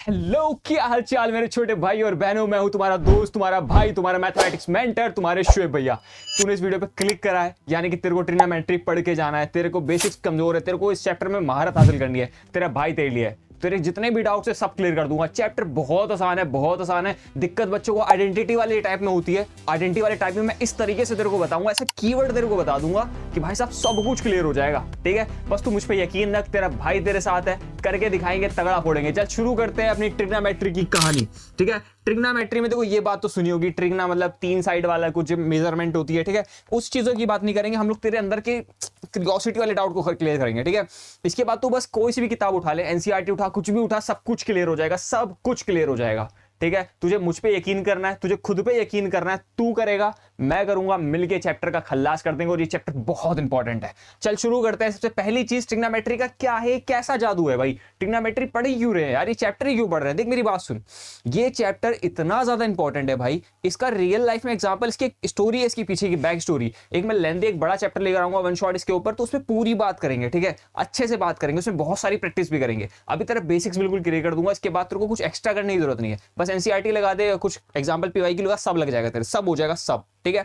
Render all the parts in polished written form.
Hello, क्या हाल चाल मेरे छोटे भाई और बहनों। मैं हूं तुम्हारा दोस्त, तुम्हारा भाई, तुम्हारा मैथमेटिक्स मेंटर, तुम्हारे शुएब भैया। तूने इस वीडियो पे क्लिक करा है यानी कि तेरे को ट्रिग्नोमेट्री पढ़ के जाना है। तेरे को बेसिक्स कमजोर है, तेरे को इस चैप्टर में महारत हासिल करनी है। तेरा भाई तेरे लिए है। तेरे जितने भी डाउट्स है सब क्लियर कर दूंगा। चैप्टर बहुत आसान है, बहुत आसान है। दिक्कत बच्चों को आइडेंटिटी वाले टाइप में होती है। आइडेंटिटी वाले टाइप में मैं इस तरीके से तेरे को बताऊंगा, ऐसा कीवर्ड तेरे को बता दूंगा कि भाई साहब सब कुछ क्लियर हो जाएगा। ठीक है, बस तू मुझ पे यकीन रख, तेरा भाई तेरे साथ है, करके दिखाएंगे, तगड़ा फोड़ेंगे। चल शुरू करते हैं अपनी ट्रिग्नोमेट्री की कहानी। ठीक है, ट्रिग्नोमेट्री में देखो ये बात तो सुनी होगी, ट्रिग्ना मतलब तीन साइड वाला कुछ मेजरमेंट होती है। ठीक है, उस चीजों की बात नहीं करेंगे हम लोग, तेरे अंदर के क्यूरियोसिटी वाले डाउट को क्लियर करेंगे। ठीक है, इसके बाद तो बस कोई सी भी किताब उठा ले, एनसीईआरटी उठा, कुछ भी उठा, सब कुछ क्लियर हो जाएगा, सब कुछ क्लियर हो जाएगा। ठीक है, तुझे मुझ पे यकीन करना है, तुझे खुद पे यकीन करना है। तू करेगा, मैं करूंगा, मिलके चैप्टर का खल्लास कर देंगे और ये चैप्टर बहुत इंपॉर्टेंट है। चल शुरू करते हैं। सबसे पहली चीज, ट्रिग्नोमेट्री का क्या है, कैसा जादू है भाई। ट्रिग्नोमेट्री पढ़ी क्यों रहे हैं यार, ये चैप्टर ही क्यों पढ़ रहे हैं। देख मेरी बात सुन, ये चैप्टर इतना ज्यादा इंपॉर्टेंट है भाई, इसका रियल लाइफ में एग्जांपल, इसकी स्टोरी है, इसकी पीछे की बैक स्टोरी। एक मैं लेंदी एक बड़ा चैप्टर लेकर आऊंगा वन शॉट इसके ऊपर, तो उसमें पूरी बात करेंगे। ठीक है, अच्छे से बात करेंगे, उसमें बहुत सारी प्रैक्टिस भी करेंगे। अभी तेरा बेसिक्स बिल्कुल क्लियर कर दूंगा, इसके बाद तेरे को कुछ एक्स्ट्रा करने की जरूरत नहीं है। बस एनसीईआरटी लगा दे, कुछ एग्जांपल पीवाई की लगा, सब लग जाएगा तेरे, सब हो जाएगा सब। ठीक है,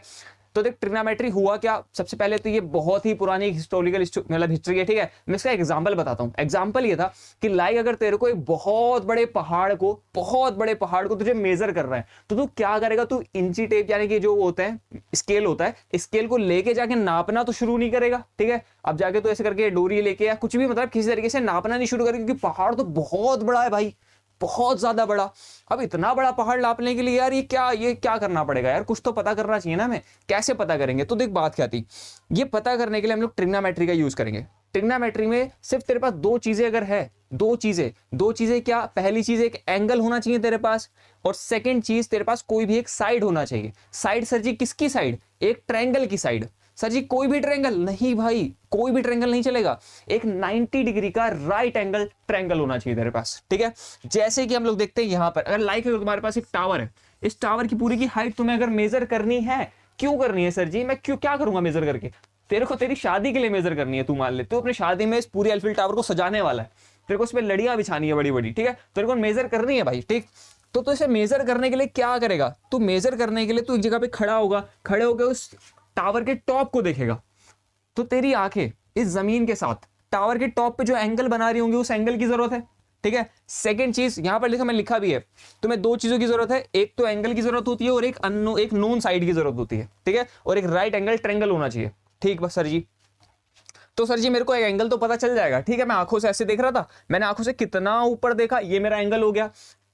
तो देख ट्रिग्नोमेट्री हुआ क्या। सबसे पहले तो ये बहुत ही पुरानी हिस्टोरिकल मतलब हिस्ट्री है। ठीक है, मैं इसका एग्जांपल बताता हूं। एग्जांपल ये था कि लाइक अगर तेरे को एक बहुत बड़े पहाड़ को तुझे मेजर करना है, तो तू क्या करेगा, तू इंची टेप यानी कि जो होता है स्केल होता है, स्केल को लेके जाके नापना तो शुरू नहीं करेगा। ठीक है, अब जाके तो ऐसे करके डोरी लेके या कुछ भी मतलब किसी तरीके से नापना नहीं शुरू करेगा, क्योंकि पहाड़ तो बहुत बड़ा है भाई, बहुत ज्यादा बड़ा। अब इतना बड़ा पहाड़ नापने के लिए यार ये क्या करना पड़ेगा यार, कुछ तो पता करना चाहिए ना हमें। कैसे पता करेंगे, तो देख बात क्या थी। ये पता करने के लिए हम लोग ट्रिग्नोमेट्री का यूज करेंगे। ट्रिग्नोमेट्री में सिर्फ तेरे पास दो चीजें अगर है, दो चीजें क्या, पहली चीज एक एंगल होना चाहिए तेरे पास, और सेकंड चीज तेरे पास कोई भी एक साइड होना चाहिए। साइड सर जी किसकी साइड, एक ट्रायंगल की साइड। सर जी कोई भी ट्रायंगल नहीं भाई, कोई भी ट्रायंगल नहीं चलेगा, एक 90 डिग्री का राइट एंगल ट्रायंगल होना चाहिए तेरे पास। ठीक है, जैसे कि हम लोग देखते हैं यहां पर, अगर लाइक अगर तुम्हारे पास एक टावर है, इस टावर की पूरी की हाइट तुम्हें अगर मेजर करनी है, क्यों करनी है सर जी, मैं क्यों क्या करूंगा मेजर करके, तेरे को तेरी शादी के लिए मेजर करनी है। तू मान ले तू अपनी शादी में इस पूरी एलिफिल टावर को सजाने वाला है, तेरे को उस पर लड़ियां बिछानी है बड़ी बड़ी। ठीक है, तेरे को मेजर करनी है भाई। ठीक, तो इसे मेजर करने के लिए क्या करेगा, तू मेजर करने के लिए तू एक जगह पे खड़ा होगा, खड़े होकर उस टावर के टॉप को देखेगा, तो तेरी आंखें इस जमीन के साथ टावर के टॉप पे जो एंगल बना रही होंगी, उस एंगल की जरूरत है। ठीक है, सेकंड चीज यहां पर लिखा, मैं लिखा भी है, तुम्हें दो चीजों की जरूरत है, एक तो एंगल की जरूरत होती है और एक नोन साइड की जरूरत होती है। ठीक है, और एक राइट एंगल ट्रायंगल होना चाहिए। ठीक बस सर जी, तो सर जी मेरे को एक एंगल तो पता चल जाएगा। ठीक है, मैं आंखों से ऐसे देख रहा था, मैंने आंखों से कितना ऊपर देखा, ये मेरा एंगल हो गया।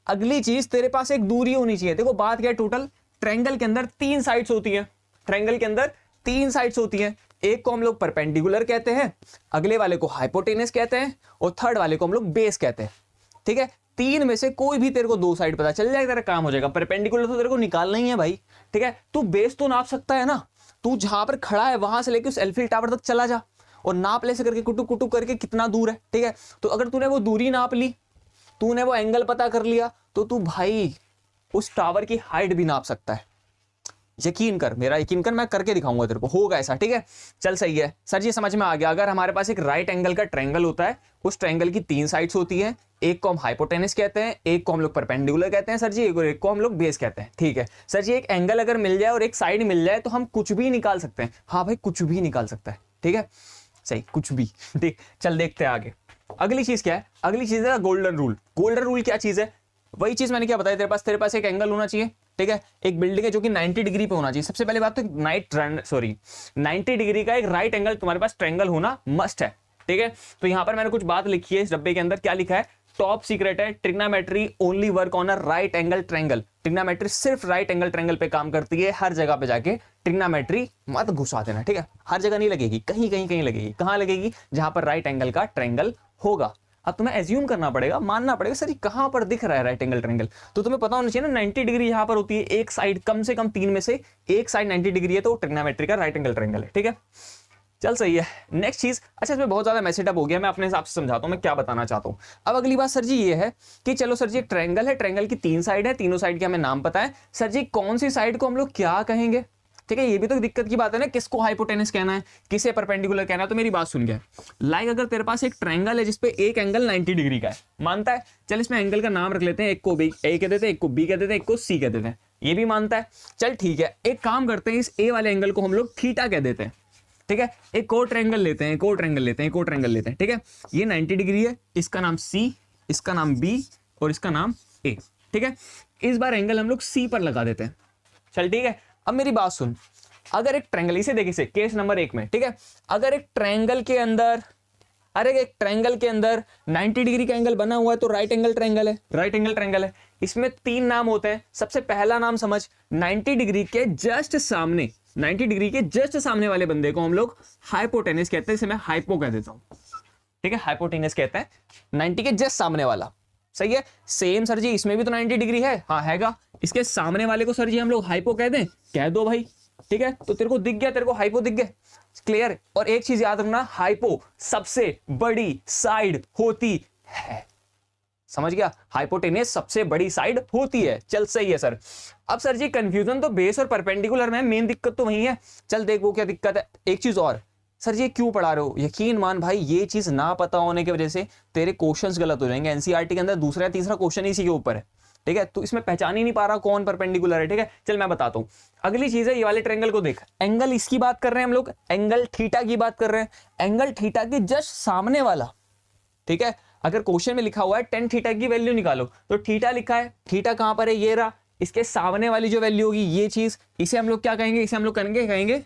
अगली चीज तेरे पास एक दूरी होनी चाहिए। देखो बात क्या है, टोटल ट्रायंगल के अंदर तीन साइड्स होती है, ट्रायंगल के अंदर तीन साइड्स होती हैं। एक को हम लोग परपेंडिकुलर कहते हैं, अगले वाले को हाइपोटेनस कहते हैं, और थर्ड वाले को हम लोग बेस कहते हैं। ठीक है, तीन में से कोई भी तेरे को दो साइड पता चल जाएगा, तेरा काम हो जाएगा। परपेंडिकुलर तो तेरे को निकालना ही है भाई। ठीक है, तू बेस तो नाप सकता है ना, तू जहां पर खड़ा है वहां से लेके उस एलिफिल टावर तक चला जा और नाप ले से करके कुटुक कुटुक करके कितना दूर है। ठीक है, तो अगर तूने वो दूरी नाप ली, तूने वो एंगल पता कर लिया, तो तू भाई उस टावर की हाइट भी नाप सकता है। यकीन कर, मेरा यकीन कर, मैं करके दिखाऊंगा तेरे को, होगा ऐसा। ठीक है, चल सही है सर जी, समझ में आ गया। अगर हमारे पास एक राइट एंगल का ट्रायंगल होता है, उस ट्रायंगल की तीन साइड्स होती हैं, एक को हम हाइपोटेनस कहते हैं, एक को हम लोग परपेंडिकुलर कहते हैं सर जी, एक को हम लोग बेस कहते हैं। ठीक है सर जी, एक एंगल अगर मिल जाए और एक साइड मिल जाए तो हम कुछ भी निकाल सकते हैं। हाँ भाई, कुछ भी निकाल सकता है। ठीक है, सही, कुछ भी। ठीक, चल देखते हैं आगे। अगली चीज क्या है, अगली चीज है गोल्डन रूल। गोल्डन रूल क्या चीज है, वही चीज मैंने क्या बताया, तेरे पास एक एंगल होना चाहिए। ठीक है, एक बिल्डिंग है जो कि 90 डिग्री पे होना चाहिए। सबसे पहले बात तो 90 डिग्री का एक राइट एंगल तुम्हारे पास ट्रायंगल होना मस्ट है। ठीक है, तो यहां पर मैंने कुछ बात लिखी है इस डब्बे के अंदर, क्या लिखा है, टॉप सीक्रेट है, trigonometry only work on a right angle triangle. Trigonometry सिर्फ राइट एंगल ट्रायंगल पे काम करती है। हर जगह पे जाके ट्रिग्नोमेट्री मत घुसा देना। ठीक है, हर जगह नहीं लगेगी, कहीं कहीं कहीं लगेगी। कहां लगेगी, जहां पर राइट एंगल का ट्रायंगल होगा। अब तुम्हें एज्यूम करना पड़ेगा, मानना पड़ेगा सर ये कहां पर दिख रहा है राइट एंगल ट्रायंगल, तो तुम्हें पता होना चाहिए ना 90 डिग्री यहां पर होती है, एक साइड, कम से कम तीन में से एक साइड 90 डिग्री है, तो ट्रिग्नोमेट्री का राइट एंगल ट्रायंगल है। ठीक है, चल सही है। नेक्स्ट चीज, अच्छा इसमें बहुत ज्यादा मैसेटअप हो गया, मैं अपने हिसाब से समझाता हूं मैं क्या बताना चाहता हूं। अब अगली बात सर जी ये है कि चलो सर जी एक ट्रायंगल है, ट्रायंगल की तीन साइड है, तीनों साइड के हमें नाम पता है। सर जी कौन सी साइड को हम लोग क्या कहेंगे, ठीक है, ये भी तो दिक्कत की बात है ना, किसको हाइपोटेनस कहना है, किसे परपेंडिकुलर कहना है। तो मेरी बात सुन गया, लाइक अगर तेरे पास एक ट्रायंगल है जिसपे एक एंगल 90 डिग्री का है, मानता है, चल इसमें एंगल का नाम रख लेते हैं, एक को बी ए कह देते हैं, एक को बी कह देते हैं, एक को सी कह देते हैं, ये भी मानता है, चल ठीक है। एक काम करते हैं, इस ए वाले एंगल को हम लोग थीटा कह देते हैं, ठीक है। एक और ट्रायंगल लेते हैं, एक और ट्रायंगल लेते हैं, एक और ट्रायंगल लेते हैं, ठीक है। ये 90 डिग्री है, इसका नाम सी, इसका नाम बी और इसका नाम ए, ठीक है। इस बार एंगल हम लोग सी पर लगा देते हैं, चल ठीक है। अब मेरी बात सुन, अगर एक ट्रायंगल, इसे देख, इसे केस नंबर 1 में, ठीक है, अगर एक ट्रायंगल के अंदर, अरे एक ट्रायंगल के अंदर 90 डिग्री का एंगल बना हुआ है तो राइट एंगल ट्रायंगल है, राइट एंगल ट्रायंगल है। इसमें 3 नाम होते हैं। सबसे पहला नाम समझ, 90 डिग्री के जस्ट सामने, 90 डिग्री के जस्ट सामने वाले बंदे को हम लोग हाइपोटेनस कहते हैं, इसे मैं हाइपो कह देता हूं, ठीक है, हाइपोटेनस कहते हैं 90 के जस्ट सामने वाला, सही है। सेम सर जी इसमें भी तो 90 डिग्री है, हाँ हैगा, इसके सामने वाले को सर जी हम लोग हाइपो कह दें, कह दो भाई, ठीक है। तो तेरे को दिख गया, तेरे को हाइपो दिख गया, क्लियर। और एक चीज याद रखना, हाइपो सबसे बड़ी साइड होती है, समझ गया, हाइपोटेनस सबसे बड़ी साइड होती है, चल सही है सर। अब सर जी कंफ्यूजन तो बेस और परपेंडिकुलर में, मेन दिक्कत तो वही है, चल देख वो क्या दिक्कत है। एक चीज और, सर ये क्यों पढ़ा रहे हो, यकीन मान भाई ये चीज ना पता होने की वजह से तेरे क्वेश्चंस गलत हो जाएंगे। एनसीईआरटी के अंदर दूसरा या तीसरा क्वेश्चन इसी के ऊपर है, ठीक है। तो इसमें पहचान ही नहीं पा रहा कौन परपेंडिकुलर है, ठीक है। चल मैं बताता हूं। अगली चीज है, ये वाले ट्रायंगल को देख, एंगल इसकी बात कर रहे हैं हम लोग, एंगल थीटा की बात कर रहे हैं, एंगल थीटा के जस्ट सामने वाला, ठीक है। अगर क्वेश्चन में लिखा हुआ है tan थीटा की वैल्यू निकालो, तो थीटा लिखा है, थीटा कहां पर है, ये रहा, इसके सामने वाली जो वैल्यू होगी ये चीज, इसे हम लोग क्या कहेंगे, इसे हम लोग कहेंगे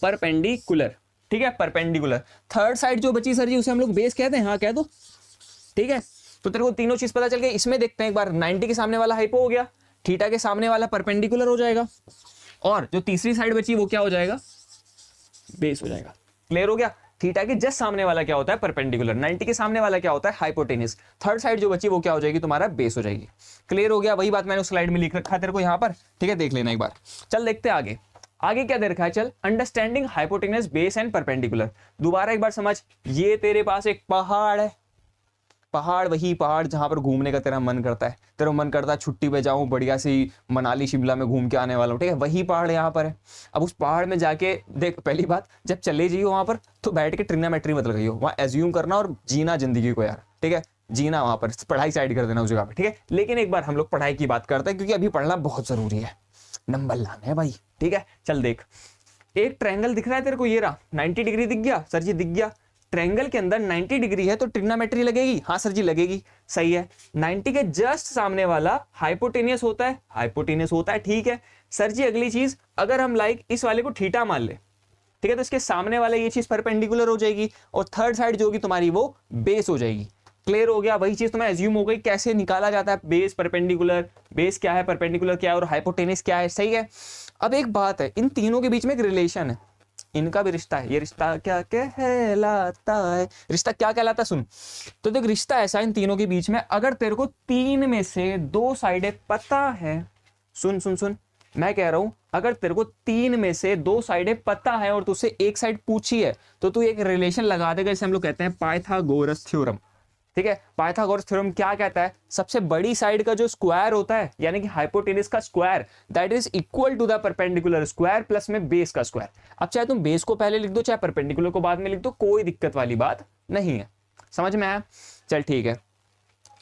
परपेंडिकुलर, ठीक है, परपेंडिकुलर। थर्ड साइड जो बची सर जी उसे हम लोग बेस कहते हैं, हाँ कह दो, ठीक है। तो तेरे को तीनों चीज पता चल गई। इसमें देखते हैं एक बार, 90 के सामने वाला हाइपो हो गया, थीटा के सामने वाला परपेंडिकुलर हो जाएगा, और जो तीसरी साइड बची वो क्या हो जाएगा, बेस हो जाएगा। क्लियर हो गया। थीटा के जस्ट सामने वाला क्या होता है, परपेंडिकुलर। 90 के सामने वाला क्या होता है, हाइपोटेनस। थर्ड साइड जो बची वो क्या हो जाएगी, तुम्हारा बेस हो जाएगी। क्लियर हो गया। वही बात मैंने उस स्लाइड में लिख रखा है तेरे को यहाँ पर, ठीक है, देख लेना एक बार। चल देखते हैं आगे, आगे क्या दे रखा है, चल understanding hypotenuse, base and perpendicular. दोबारा एक बार समझ, ये तेरे पास एक पहाड़ है, पहाड़, वही पहाड़ जहां पर घूमने का तेरा मन करता है, तेरा मन करता है छुट्टी पे जाऊं, बढ़िया सी मनाली शिमला में घूम के आने वाला हूं, ठीक है, वही पहाड़ यहाँ पर है। अब उस पहाड़ में जाके देख, पहली बात, जब चले जाइयो वहां पर तो बैठ के ट्रिग्नोमेट्री मत लगाइयो, वहां एज्यूम करना और जीना जिंदगी को यार, ठीक है, जीना वहां पर, पढ़ाई साइड कर देना उस जगह पर, ठीक है। लेकिन एक बार हम लोग पढ़ाई की बात करते हैं, क्योंकि अभी पढ़ना बहुत जरूरी है, नंबर लाना है भाई, ठीक है। चल देख, एक ट्रायंगल दिख रहा है तेरे को, ये रहा, 90 डिग्री दिख गया सर जी, दिख गया। ट्रायंगल के अंदर 90 डिग्री है तो ट्रिग्नोमेट्री लगेगी, हाँ सर जी लगेगी, सही है। 90 के जस्ट सामने वाला हाइपोटेनियस होता है, हाइपोटेनियस होता है, ठीक है सर जी। अगली चीज, अगर हम लाइक इस वाले को थीटा मान ले, ठीक है, तो इसके सामने वाला ये चीज परपेंडिकुलर हो जाएगी, और थर्ड साइड जो होगी तुम्हारी वो बेस हो जाएगी। क्लियर हो गया। वही चीज तुम्हें एज्यूम हो गई, कैसे निकाला जाता है बेस, परपेंडिकुलर, बेस क्या है, परपेंडिकुलर क्या है, और हाइपोटेनस क्या है, सही है। अब एक बात है, इन तीनों के बीच में एक रिलेशन है, इनका भी रिश्ता है। ये रिश्ता क्या कहलाता है, रिश्ता क्या कहलाता है, सुन। तो देख, रिश्ता ऐसा इन तीनों के बीच में, अगर तेरे को 3 में से 2 साइडें पता है, सुन सुन सुन, मैं कह रहा हूं, अगर तेरे को 3 में से 2 साइडें पता है और तुझसे एक साइड पूछी है, तो तू एक रिलेशन लगा देगा, जैसे हम लोग कहते हैं पाइथागोरस थ्योरम, ठीक है। पाइथागोरस थ्योरम क्या कहता है, सबसे बड़ी साइड का जो स्क्वायर होता है, यानी कि हाइपोटेनस का square, that is equal to the perpendicular square plus में बेस का स्क्वायर। अब चाहे तुम बेस को पहले लिख दो, चाहे परपेंडिकुलर को बाद में लिख दो, कोई दिक्कत वाली बात नहीं है। समझ में आया? चल ठीक है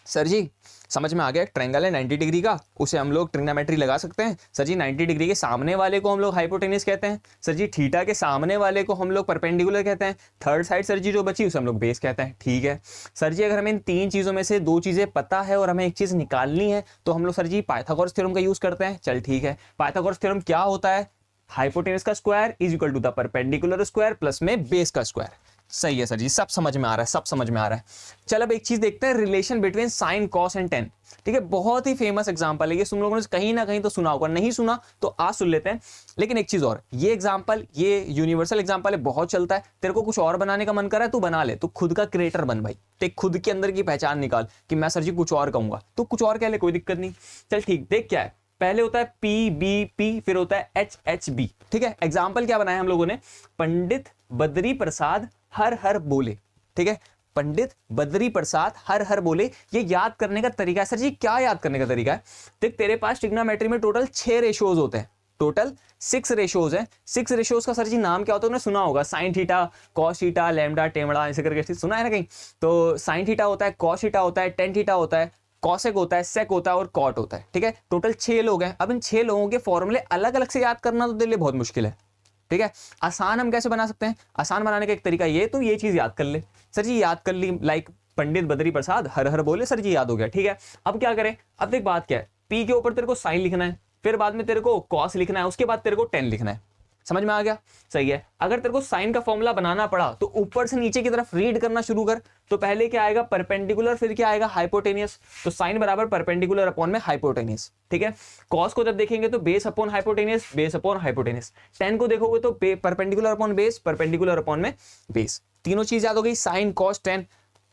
सर जी, समझ में आ गया। ट्रायंगल है 90 डिग्री का, उसे हम लोग ट्रिग्नोमेट्री लगा सकते हैं। सर जी 90 डिग्री के सामने वाले को हम लोग हाइपोटेनस कहते हैं। सर जी थीटा के सामने वाले को हम लोग परपेंडिकुलर कहते हैं। थर्ड साइड सर जी जो बची उसे हम लोग बेस कहते हैं। ठीक है सर जी, अगर हमें इन 3 चीजों में से 2 चीजें पता है और हमें एक चीज निकालनी है, तो हम लोग सर जी पाइथागोरस थ्योरम का यूज करते हैं। चल ठीक है, पाइथागोरस थ्योरम क्या होता है, हाइपोटेनस का square is equal to the perpendicular square plus में बेस का स्क्वायर। सही है सर जी, सब समझ में आ रहा है, सब समझ में आ रहा है। चल अब एक चीज देखते हैं, relation between sine cos and ten. ठीक है, बहुत ही फेमस एग्जांपल है ये, तुम लोगों ने कहीं ना कहीं तो सुना होगा, नहीं सुना तो आज सुन लेते हैं। लेकिन एक चीज और, ये एग्जांपल, ये यूनिवर्सल एग्जांपल है, बहुत चलता है। तेरे को कुछ और बनाने का मन कर रहा है, तू बना ले, तू खुद का क्रिएटर बन भाई, ते खुद के अंदर की पहचान निकाल कि मैं सर जी कुछ और कहूंगा, तू कुछ और कह ले, कोई दिक्कत नहीं। चल ठीक, देख क्या है, पहले होता है पी बी पी, फिर होता है एच एच बी। ठीक है, एग्जाम्पल क्या बनाया हम लोगों ने, पंडित बद्री प्रसाद हर हर बोले। ठीक है, पंडित बद्री प्रसाद हर हर बोले, ये याद करने का तरीका है। सर जी क्या याद करने का तरीका है, देख तेरे पास ट्रिग्नोमेट्री में टोटल 6 रेशियोज होते हैं। टोटल 6 रेशियोज हैं। 6 रेशियोज का सर जी नाम क्या होता है, उन्होंने सुना होगा, sine theta, cos theta, lambda, टेमड़ा, ऐसे करके सुना है ना कहीं। तो साइन थीटा होता है, कॉस थीटा होता है, टेन थीटा होता है, कॉसेक होता है, सेक होता है और कॉट होता है। ठीक है, टोटल 6 लोग हैं। अब इन 6 लोगों के फॉर्मूले अलग अलग से याद करना तो तेरे लिए बहुत मुश्किल है। ठीक है, आसान हम कैसे बना सकते हैं, आसान बनाने का एक तरीका ये, तो ये चीज याद कर ले सर जी, याद कर ली, लाइक पंडित बद्री प्रसाद हर हर बोले, सर जी याद हो गया। ठीक है, अब क्या करें, अब देख बात क्या है, पी के ऊपर तेरे को साइन लिखना है, फिर बाद में तेरे को कॉस लिखना है, उसके बाद तेरे को टेन लिखना है। समझ में आ गया, सही है। अगर तेरे को साइन का फॉर्मूला बनाना पड़ा तो ऊपर से नीचे की तरफ रीड करना शुरू कर। तो पहले क्या आएगा, परपेंडिकुलर, फिर क्या आएगा, हाइपोटेनियस। तो साइन बराबर परपेंडिकुलर अपॉन में हाइपोटेनियस। ठीक है, कॉस को जब देखेंगे तो base upon hypotenuse, base upon hypotenuse. Ten को देखोगे तो perpendicular upon base, perpendicular upon में बेस। तीनों चीज याद हो गई, साइन कॉस टेन।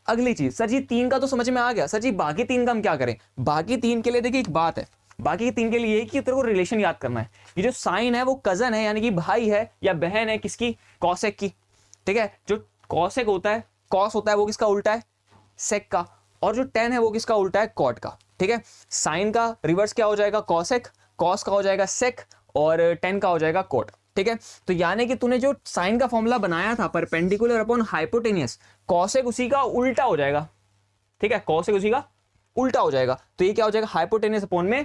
अगली चीज सर जी 3 का तो समझ में आ गया, सर जी बाकी 3 का हम क्या करें। बाकी 3 के लिए देखिए एक बात है, बाकी 3 के लिए कि तेरे को रिलेशन याद करना है। ये जो साइन है वो कजन है, यानी कि भाई है या बहन है किसकी, कॉसेक की। ठीक है, जो कॉसेक होता है, कॉस होता है वो किसका उल्टा है, सेक का, और जो टेन है वो किसका उल्टा है, कॉट का। ठीक है, साइन का रिवर्स क्या हो जाएगा, कॉसेक, कॉस का हो जाएगा सेक, और टेन का हो जाएगा कॉट। ठीक है, तो यानी कि तूने जो साइन का फॉर्मूला बनाया था परपेंडिकुलर अपॉन हाइपोटेनियस, कॉसेक उसी का उल्टा हो जाएगा। ठीक है, कॉसेक उसी का उल्टा हो जाएगा, तो ये क्या हो जाएगा, हाइपोटेनियस अपॉन में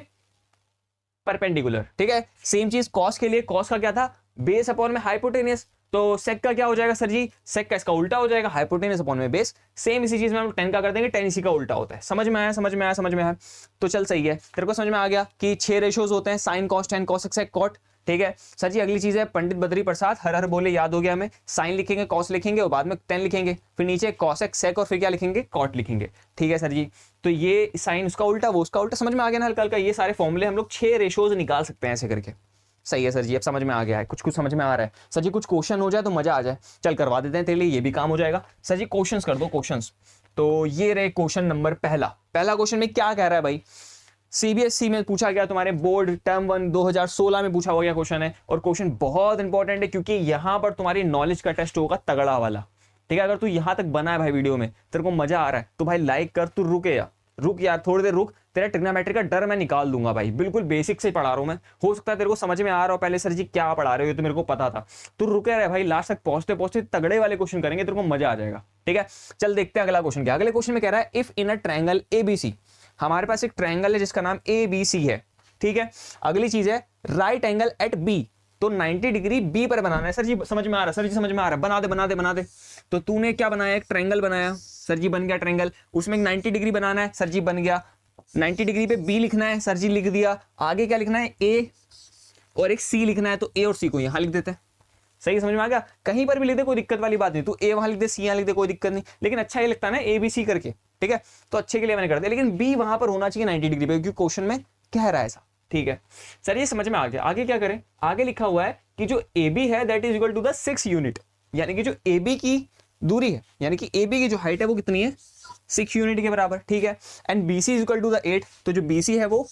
परपेंडिकुलर। ठीक है, सेम चीज कॉस के लिए, कॉस का क्या था, बेस अपॉन में हाइपोटेनियस। तो सेक का क्या हो जाएगा सर जी, सेक का इसका उल्टा हो जाएगा, हाइपोटेनियस अपॉन में बेस। सेम इसी चीज में हम टेन का कर देंगे, टेन इसी का उल्टा होता है। समझ में आया, समझ में आया, समझ में आया। तो चल सही है, तेरे को समझ में आ गया कि 6 रेशियोज होते हैं, sine cos tan cosec sec cot. ठीक है सर जी, अगली चीज है पंडित बद्री प्रसाद हर हर बोले, याद हो गया हमें। साइन लिखेंगे, कॉस लिखेंगे और बाद में टेन लिखेंगे, फिर नीचे कॉसेक सेक और फिर क्या लिखेंगे, कॉट लिखेंगे। ठीक है सर जी, तो ये साइन उसका उल्टा वो उसका उल्टा, समझ में आ गया ना हल्का हल्का। ये सारे फॉर्मूले हम लोग 6 रेशियोज निकाल सकते हैं ऐसे करके। सही है सर जी, अब समझ में आ गया है, कुछ कुछ समझ में आ रहा है सर जी। कुछ क्वेश्चन हो जाए तो मजा आ जाए, चल करवा देते हैं तेरे लिए, ये भी काम हो जाएगा। सर जी क्वेश्चंस कर दो, क्वेश्चंस। तो ये रहे क्वेश्चन नंबर पहला क्वेश्चन में क्या कह रहा है भाई, सीबीएसई में पूछा गया, तुम्हारे बोर्ड टर्म 1 2016 में पूछा गया क्वेश्चन है, और क्वेश्चन बहुत इंपॉर्टेंट है क्योंकि यहां पर तुम्हारी नॉलेज का टेस्ट होगा तगड़ा वाला। ठीक है, अगर तू यहां तक बना है भाई वीडियो में, तेरे को मजा आ रहा है तो भाई लाइक कर, तू रुक यार थोड़ी देर रुक, तेरा ट्रिग्नोमेट्री का डर मैं निकाल दूंगा भाई, बिल्कुल बेसिक से पढ़ा रहा हूं मैं। हो सकता है तेरे को समझ में आ रहा हो पहले, सर जी क्या पढ़ा रहे हो, ये तो मेरे को पता था। तू रुके रहे भाई, लास्ट तक पहुंचते पहुंचते तगड़े वाले क्वेश्चन करेंगे, तेरे को मजा आ जाएगा। ठीक है, चल देखते हैं अगला क्वेश्चन क्या। अगले क्वेश्चन में कह रहा है, if in a triangle ABC, हमारे पास एक ट्रायंगल है जिसका नाम एबीसी है। ठीक है, अगली चीज है राइट एंगल एट बी, तो 90 डिग्री बी पर बनाना है। सर जी समझ में आ रहा है, सर जी समझ में आ रहा है, बना दे बना दे बना दे। तो तूने क्या बनाया, एक ट्रायंगल बनाया, सर जी बन गया ट्रायंगल, उसमें 90 डिग्री बनाना है, सर जी बन गया। 90 डिग्री पे बी लिखना है, सर जी लिख दिया। आगे क्या लिखना है, ए और एक सी लिखना है, तो ए और सी को यहां लिख देते हैं। सही समझ में आ गया, कहीं पर भी लिख दे कोई दिक्कत वाली बात नहीं, तू ए वहां लिख दे, सी यहां लिख दे, कोई दिक्कत नहीं। लेकिन अच्छा ये लगता है ना ए बी सी करके, ठीक है, तो अच्छे के लिए मैंने कर दिया, लेकिन बी वहां पर होना चाहिए 90 डिग्री पे, क्योंकि क्वेश्चन में कह रहा है ऐसा। ठीक है सर, ये समझ में आ गया। आगे क्या करें, आगे लिखा हुआ है कि जो ए बी है that is equal to the 6 unit, यानी कि जो ए बी की दूरी है, यानी कि ए बी की जो हाइट है वो कितनी है, 6 यूनिट के बराबर। ठीक है, and B C is equal to the 8, तो जो बी सी है वो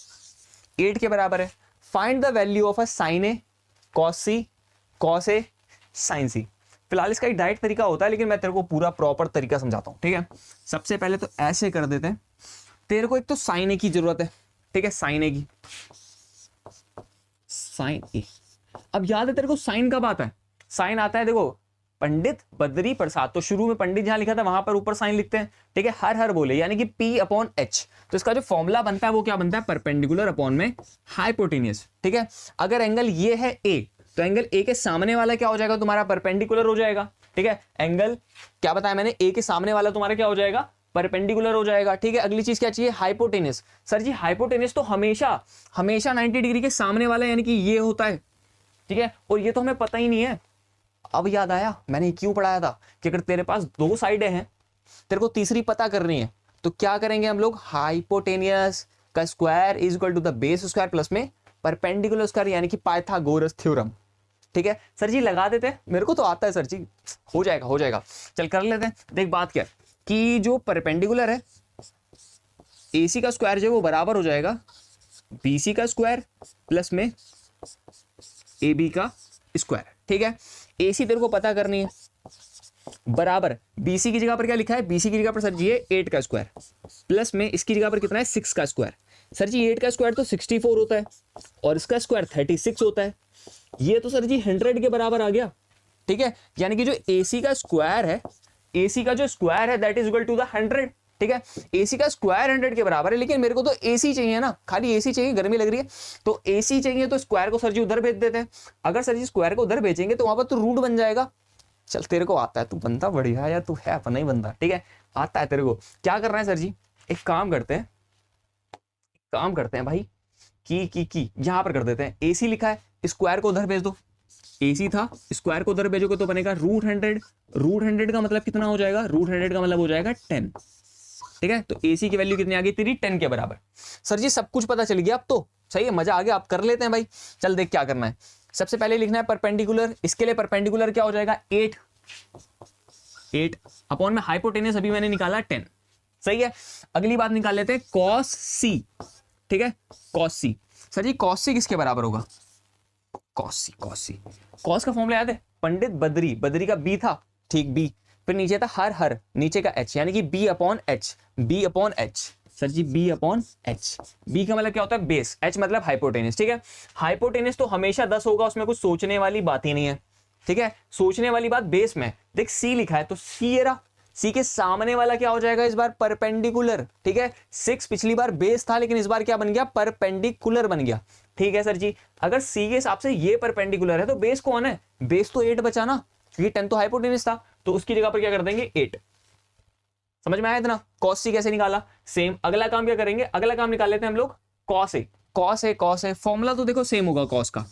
8 के बराबर है। Find the value of a sine A cos C cos A sine C. फिलहाल इसका एक डायरेक्ट तरीका होता है, लेकिन मैं तेरे को पूरा प्रॉपर तरीका समझाता हूं। ठीक है, सबसे पहले तो ऐसे कर देते हैं, तेरे को एक तो साइन ए की जरूरत है। ठीक है, साइन ए की, साइन ए। अब याद है तेरे को साइन कब आता है, साइन आता है देखो पंडित बद्री प्रसाद, तो शुरू में पंडित जहां लिखा था वहां पर ऊपर साइन लिखते हैं। ठीक है, हर हर बोले, यानी कि P अपॉन H, तो इसका जो फॉर्मूला बनता है वो क्या बनता है, परपेंडिकुलर अपॉन में हाइपोटेनियस। ठीक है, अगर एंगल ये है A, तो एंगल A के सामने वाला क्या हो जाएगा, तुम्हारा परपेंडिकुलर हो जाएगा। ठीक है, एंगल क्या बताया मैंने, A के सामने वाला तुम्हारा क्या हो जाएगा, परपेंडिकुलर हो जाएगा। ठीक है, अगली चीज क्या चाहिए, हाइपोटेनियस। सर जी हाइपोटेनियस तो हमेशा 90 डिग्री के सामने वाला, यानी कि ये होता है। ठीक है, और ये तो हमें पता ही नहीं है। अब याद आया मैंने क्यों पढ़ाया था, कि अगर तेरे पास 2 साइडें हैं, तेरे को तीसरी पता करनी है, तो क्या करेंगे हम लोग, हाइपोटेनियस का square is equal to the base square plus में परपेंडिकुलर स्क्वायर, यानी कि पाइथागोरस थ्योरम। ठीक है सर जी, लगा देते हैं, मेरे को तो आता है सर जी, हो जाएगा चल कर लेते हैं। देख बात क्या है कि जो परपेंडिकुलर है AC का स्क्वायर जो है वो बराबर हो जाएगा BC का स्क्वायर प्लस में AB का स्क्वायर। ठीक है, AC तेरे को पता करनी है, बराबर BC की जगह पर क्या लिखा है, BC की जगह पर सर जी है 8 का स्क्वायर प्लस में इसकी जगह पर कितना है 6 का स्क्वायर। सर जी 8 का स्क्वायर तो 64 होता है और इसका स्क्वायर 36 होता है, ये तो सर जी 100 के बराबर आ गया। ठीक है, यानी कि जो AC का स्क्वायर है, AC का जो स्क्वायर है that is equal to the 100। ठीक है, AC का स्क्वायर 100 के बराबर है, लेकिन मेरे को तो AC चाहिए ना, खाली AC चाहिए, गर्मी लग रही है तो AC चाहिए, तो स्क्वायर को सर जी उधर भेज देते हैं। अगर सर जी स्क्वायर को उधर भेजेंगे तो वहां पर तो रूट बन जाएगा। चल तेरे को आता है, तू बनता बढ़िया या तू है अपना ही बंदा। ठीक है, आता है तेरे को। क्या करना है सर जी, एक काम करते हैं, भाई की यहां पर कर देते हैं। AC लिखा है, स्क्वायर को उधर भेज दो। AC था, स्क्वायर को उधर भेजोगे तो बनेगा √100। √100 का मतलब कितना हो जाएगा, √100 का मतलब हो जाएगा 10। ठीक है, तो AC की वैल्यू कितनी आ गई तेरी, 10 के बराबर। सर जी सब कुछ पता चल गया अब तो, सही है, मजा आ गया। आप कर लेते हैं भाई। चल देख क्या करना है। सबसे पहले लिखना है परपेंडिकुलर। इसके लिए परपेंडिकुलर क्या हो जाएगा, 8 अपॉन में हाइपोटेनस अभी मैंने निकाला 10। सही है, अगली बात निकाल लेते हैं cos C। ठीक है, cos C। सर जी cos C किसके बराबर होगा, cos C cos का फॉर्मूला याद है, पंडित बद्री, बद्री का B था, ठीक B, फिर नीचे था हर नीचे का H, यानी कि B अपॉन H। सर जी B अपॉन H, B का मतलब क्या होता है बेस, H मतलब हाइपोटेनस। ठीक है, हाइपोटेनस तो हमेशा 10 होगा, उसमें कुछ सोचने वाली बात ही नहीं है। ठीक है, सोचने वाली बात बेस में, देख C लिखा है तो C ये रहा, C के सामने वाला क्या हो जाएगा इस बार, परपेंडिकुलर। ठीक है, 6 पिछली बार बेस था, लेकिन इस बार क्या बन गया, परपेंडिकुलर बन गया। ठीक है सर जी, अगर C के हिसाब से ये परपेंडिकुलर है तो बेस कौन है, बेस तो 8 बचा ना, क्योंकि 10 तो हाइपोटेनस था, तो उसकी जगह पर क्या कर देंगे 8। समझ में आया इतना, cos C कैसे निकाला। सेम अगला काम क्या करेंगे, अगला काम निकाल लेते हैं हम लोग cos A। फॉर्मूला तो देखो सेम होगा cos का,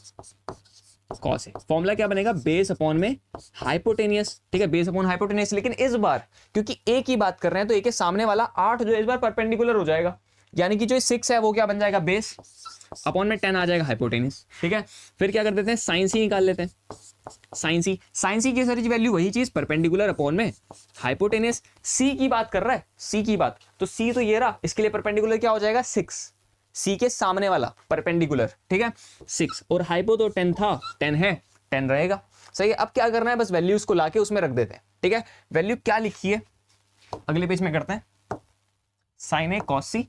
cos A फॉर्मूला क्या बनेगा, बेस अपॉन में हाइपोटेनियस। ठीक है, बेस अपॉन हाइपोटेनियस, लेकिन इस बार क्योंकि A की बात कर रहे हैं तो A के सामने वाला 8 जो है इस बार परपेंडिकुलर हो जाएगा, यानी कि जो 6 है वो क्या बन जाएगा, बेस अपॉन में 10 आ जाएगा हाइपोटेनियस। ठीक है, फिर क्या कर देते हैं, साइन C निकाल लेते हैं। साइन सी की सारी वैल्यू वही चीज, परपेंडिकुलर अपॉन में हाइपोटेनियस। C की बात कर रहा है, C की बात, तो C तो ये रहा, इसके लिए परपेंडिकुलर क्या हो जाएगा 6, C के सामने वाला परपेंडिकुलर। ठीक है, 6 और हाइपो तो 10 था, 10 है, 10 रहेगा। सही है, अब क्या करना है, बस वैल्यूज को लाके उसमें रख देते हैं। ठीक है, वैल्यू क्या लिखी है अगले पेज में करते हैं, sine A cos C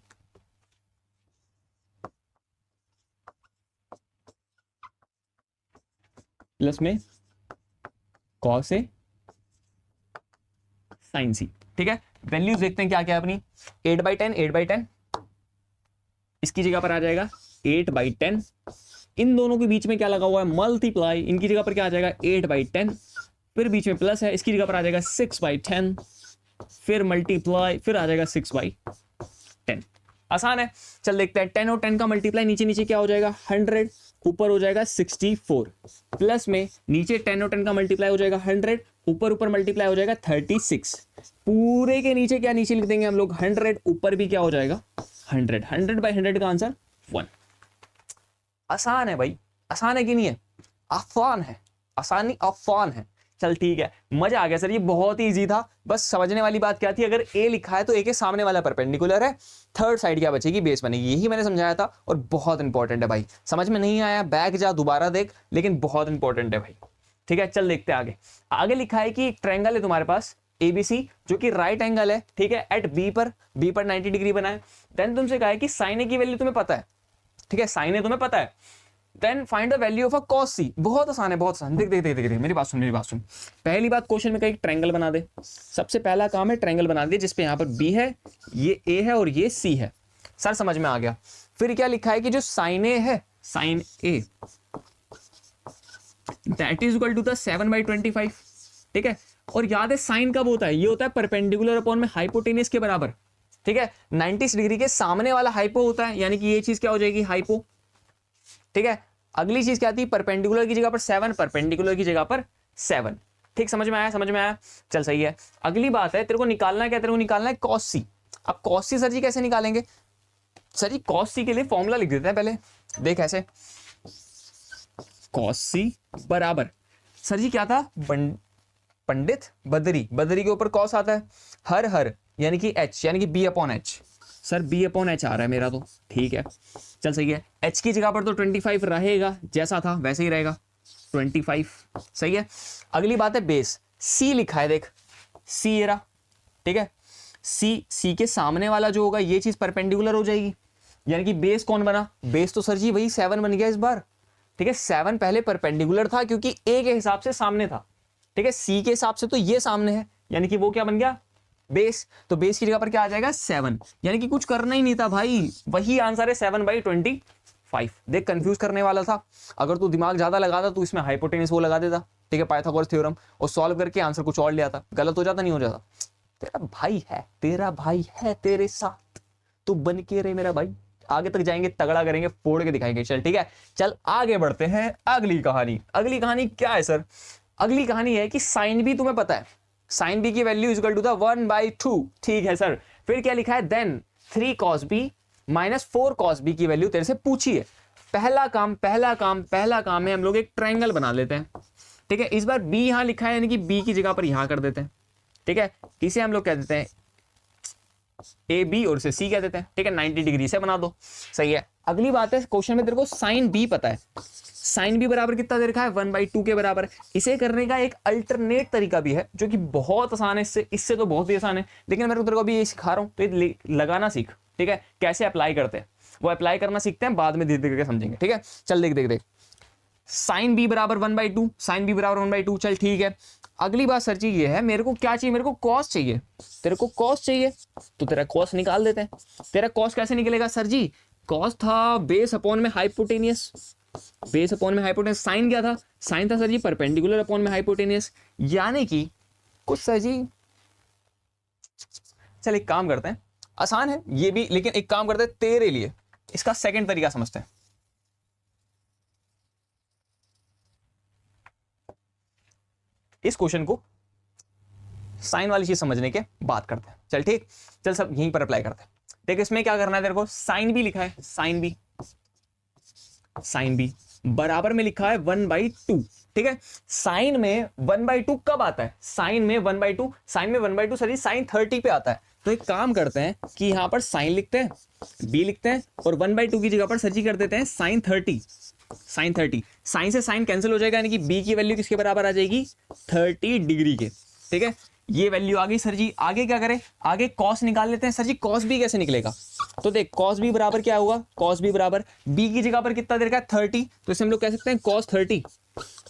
plus में cos A sin C। ठीक है, वैल्यूज देखते हैं क्या क्या है अपनी, 8/10 इसकी जगह पर आ जाएगा 8/10। इन दोनों के बीच में क्या लगा हुआ है, मल्टीप्लाई, इनकी जगह पर क्या आ जाएगा 8/10, फिर बीच में प्लस है, इसकी जगह पर आ जाएगा 6/10, फिर मल्टीप्लाई, फिर आ जाएगा 6/10। आसान है, चल देखते हैं। 10 और 10 का मल्टीप्लाई नीचे नीचे क्या हो जाएगा 100, ऊपर हो जाएगा 64, प्लस में नीचे 10 और 10 का मल्टीप्लाई हो जाएगा 100, ऊपर मल्टीप्लाई हो जाएगा 36, पूरे के नीचे क्या नीचे लिख देंगे हम लोग 100, ऊपर भी क्या हो जाएगा 100। 100/100 का आंसर 1। आसान है भाई, आसान है कि नहीं है, आसान है, आसानी आसान है। चल ठीक है, मजा आ गया सर, ये बहुत ही इजी था। बस समझने वाली बात क्या थी, अगर ए लिखा है तो ए के सामने वाला परपेंडिकुलर है, थर्ड साइड क्या बचेगी, बेस बनेगी। यही मैंने समझाया था और बहुत इंपॉर्टेंट है भाई। समझ में नहीं आया बैक जा दोबारा देख, लेकिन बहुत इंपॉर्टेंट है भाई। ठीक है, चल देखते हैं आगे। आगे लिखा है कि एक ट्रायंगल है तुम्हारे पास ABC जो कि राइट एंगल है। ठीक है, एट बी पर 90 डिग्री बना है। देन तुमसे कहा है कि साइन ए की वैल्यू तुम्हें पता है। ठीक है, साइन ए तुम्हें पता है, then find the value of a cos C। बहुत आसान है, बहुत आसान। देख देख देख देख मेरी बात सुन। पहली बात, क्वेश्चन में कहीं ट्रायंगल बना दे। सबसे पहला काम है ट्रायंगल बना दे जिसपे यहाँ पर B है, ये A है और ये C है। सर समझ में आ गया। फिर क्या लिखा है कि जो साइन A है, sine A that is equal to the 7/25। ठीक है, और याद है साइन कब होता है, ये होता है परपेंडिकुलर अपॉन में हाइपोटेनियस के बराबर। ठीक है, 90 डिग्री के सामने वाला हाइपो होता है, यानी कि ये चीज क्या हो जाएगी हाइपो। ठीक है, अगली चीज क्या आती है, परपेंडिकुलर की जगह पर 7, परपेंडिकुलर की जगह पर 7। ठीक, समझ में आया। चल सही है। अगली बात है, तेरे को निकालना है क्या, तेरे को निकालना है cos C। अब cos C सर जी कैसे निकालेंगे, सर जी cos C के लिए फॉर्मूला लिख देते हैं पहले। देख ऐसे, cos C बराबर, सर जी क्या था, पंडित बदरी के ऊपर cos आता है, हर यानी कि H, यानी कि B/H। सर B/H आ रहा है मेरा तो, ठीक है चल सही है। H की जगह पर तो 25 रहेगा, जैसा था वैसे ही रहेगा 25। सही है। अगली बात है बेस, C लिखा है, देख C ये रहा। ठीक है, C के सामने वाला जो होगा ये चीज परपेंडिकुलर हो जाएगी, यानी कि बेस कौन बना, बेस तो सर जी वही 7 बन गया इस बार। ठीक है, 7 पहले परपेंडिकुलर था क्योंकि ए के हिसाब से सामने था। ठीक है, सी के हिसाब से तो ये सामने है, यानी कि वो क्या बन गया, बेस। तो बेस की जगह पर क्या आ जाएगा 7, यानी कि कुछ करना ही नहीं था भाई, वही आंसर है 7/25। देख कंफ्यूज करने वाला था, अगर तू दिमाग ज्यादा लगाता तो इसमें हाइपोटेनस वो लगा देता, ठीक है, पाइथागोरस थ्योरम, और सॉल्व करके आंसर कुछ और ले आता, गलत हो जाता नहीं हो जाता। तेरा भाई है, तेरा भाई है तेरे साथ, तू बन के रहे मेरा भाई, आगे तक जाएंगे, तगड़ा करेंगे, फोड़ के दिखाएंगे। चल ठीक है, चल आगे बढ़ते हैं। अगली कहानी, अगली कहानी क्या है सर, अगली कहानी है कि साइन बी तुम्हें पता है, साइन बी की वैल्यू इक्वल टू द 1/2। ठीक है सर, फिर क्या लिखा है, then 3 cos b minus 4 cos b की वैल्यू तेरे से पूछी है। पहला काम है, हम लोग एक ट्रायंगल बना लेते हैं। ठीक है, इस बार b यहां लिखा है, यानी कि b की जगह पर यहां कर देते हैं। ठीक है, इसे हम लोग कह देते हैं ए बी और इसे सी कह देते हैं। ठीक है, 90 डिग्री से बना दो, सही है। अगली बात है, क्वेश्चन में तेरे को साइन बी पता है, साइन बी बराबर कितना दे रखा है, 1/2 के बराबर। इसे करने का एक अल्टरनेट तरीका भी है जो कि बहुत आसान है, इससे तो बहुत ही आसान है, लेकिन मैं तेरे को अभी ये सिखा रहा हूं, तो ये लगाना सीख। ठीक है, कैसे अप्लाई करते हैं वो अप्लाई करना सीखते हैं, बाद में धीरे धीरे समझेंगे। ठीक है, चल देख देख देख, साइन बी बराबर 1/2, साइन बी बराबर 1/2। चल ठीक है, अगली बात सर जी ये है, मेरे को क्या चाहिए, मेरे को कॉस चाहिए, तेरे को कॉस चाहिए, तो तेरा कॉस निकाल देते हैं। तेरा कॉस कैसे निकलेगा सर जी, कॉस था बेस अपॉन में हाइपोटेनियस, बेस अपॉन में हाइपोटेनियस। साइन क्या था, साइन था सर जी परपेंडिकुलर अपॉन में हाइपोटेनियस, यानी कि कुछ सर जी, चल एक काम करते हैं, आसान है ये भी, लेकिन एक काम करते हैं तेरे लिए, इसका सेकंड तरीका समझते हैं। इस क्वेश्चन को साइन वाली चीज समझने के बाद करते हैं। चल ठीक, चल सब यहीं पर अप्लाई करते हैं। देख इसमें क्या करना है तेरे को, साइन बी लिखा है, साइन बी बराबर में लिखा है 1/2। ठीक है, साइन में 1/2 कब आता है, साइन में 1/2, साइन में 1/2 सर साइन 30 पे आता है। तो एक काम करते हैं कि यहां पर साइन लिखते हैं, बी लिखते हैं, और 1/2 की जगह पर सर जी कर देते हैं साइन 30, साइन 30। साइन से साइन कैंसिल हो जाएगा, यानी कि बी की वैल्यू किसके बराबर आ जाएगी, 30 डिग्री के। ठीक है, ये वैल्यू आ गई सर जी। आगे क्या करें, आगे कॉस निकाल लेते हैं। सर जी कॉस बी कैसे निकलेगा, तो देख कॉस बी बराबर क्या होगा, कॉस बी बराबर बी की जगह पर कितना दे रखा है 30, तो इसे हम लोग कह सकते हैं कॉस 30।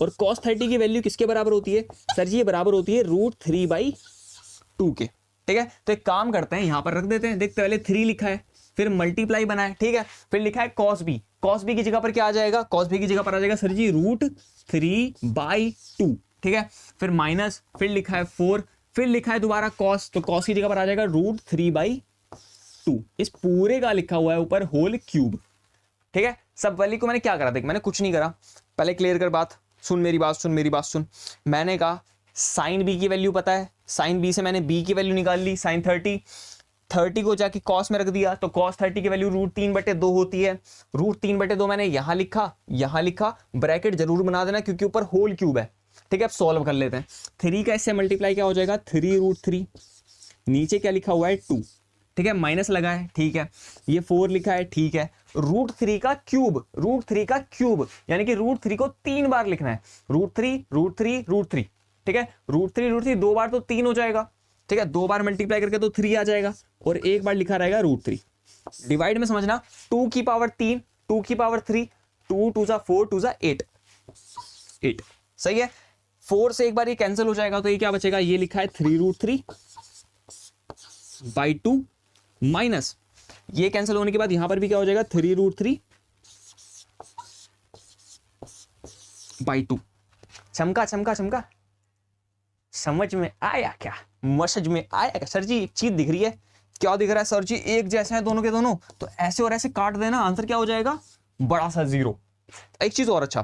और कॉस 30 की वैल्यू किसके बराबर होती है सर जी, ये बराबर होती है √3/2 के। ठीक है, तो एक काम करते हैं यहां पर रख देते हैं। देख पहले 3 लिखा है, फिर मल्टीप्लाई बना है, ठीक है, फिर लिखा है कॉस बी, कॉस बी की जगह पर क्या आ जाएगा, कॉस बी की जगह पर आ जाएगा सर जी √3/2। ठीक है, फिर माइनस, फिर लिखा है 4, फिर लिखा है दोबारा कॉस, तो कॉस की जगह पर आ जाएगा √3/2। इस पूरे का लिखा हुआ है ऊपर होल क्यूब। ठीक है, सब वैल्यू को मैंने क्या करा, देख मैंने कुछ नहीं करा, पहले क्लियर कर बात, सुन मेरी बात, सुन मेरी बात सुन। मैंने कहा साइन बी की वैल्यू पता है, साइन बी से मैंने बी की वैल्यू निकाल ली, साइन 30 को जाके कॉस में रख दिया, तो कॉस 30 की वैल्यू √3/2 होती है। √3/2 मैंने यहां लिखा, ब्रैकेट जरूर बना देना क्योंकि ऊपर होल क्यूब है। ठीक है, अब सॉल्व कर लेते हैं। 3 का इससे मल्टीप्लाई क्या हो जाएगा, 3√3, नीचे क्या लिखा हुआ है 2। ठीक है, माइनस लगा है, ठीक है, ये 4 लिखा है, ठीक है, √3 का क्यूब, यानी कि √3 को 3 बार लिखना है, √3। ठीक है, √3 2 बार तो 3 हो जाएगा। ठीक है, 2 बार मल्टीप्लाई करके तो 3 आ जाएगा, और एक बार लिखा रहेगा √3। डिवाइड में समझना, 2 की पावर 3, 2 की पावर 3, 2 2 4 2 8, सही है। 4 से एक बार ये कैंसिल हो जाएगा, तो ये क्या बचेगा, ये लिखा है 3√3/2 माइनस, ये कैंसिल होने के बाद यहां पर भी क्या हो जाएगा 3√3/2। चमका, समझ में आया क्या, मसज में आया क्या सर जी। एक चीज दिख रही है, क्या दिख रहा है सर जी, एक जैसे हैं दोनों के दोनों, तो ऐसे और ऐसे काट देना, आंसर क्या हो जाएगा, बड़ा सा 0। एक चीज और, अच्छा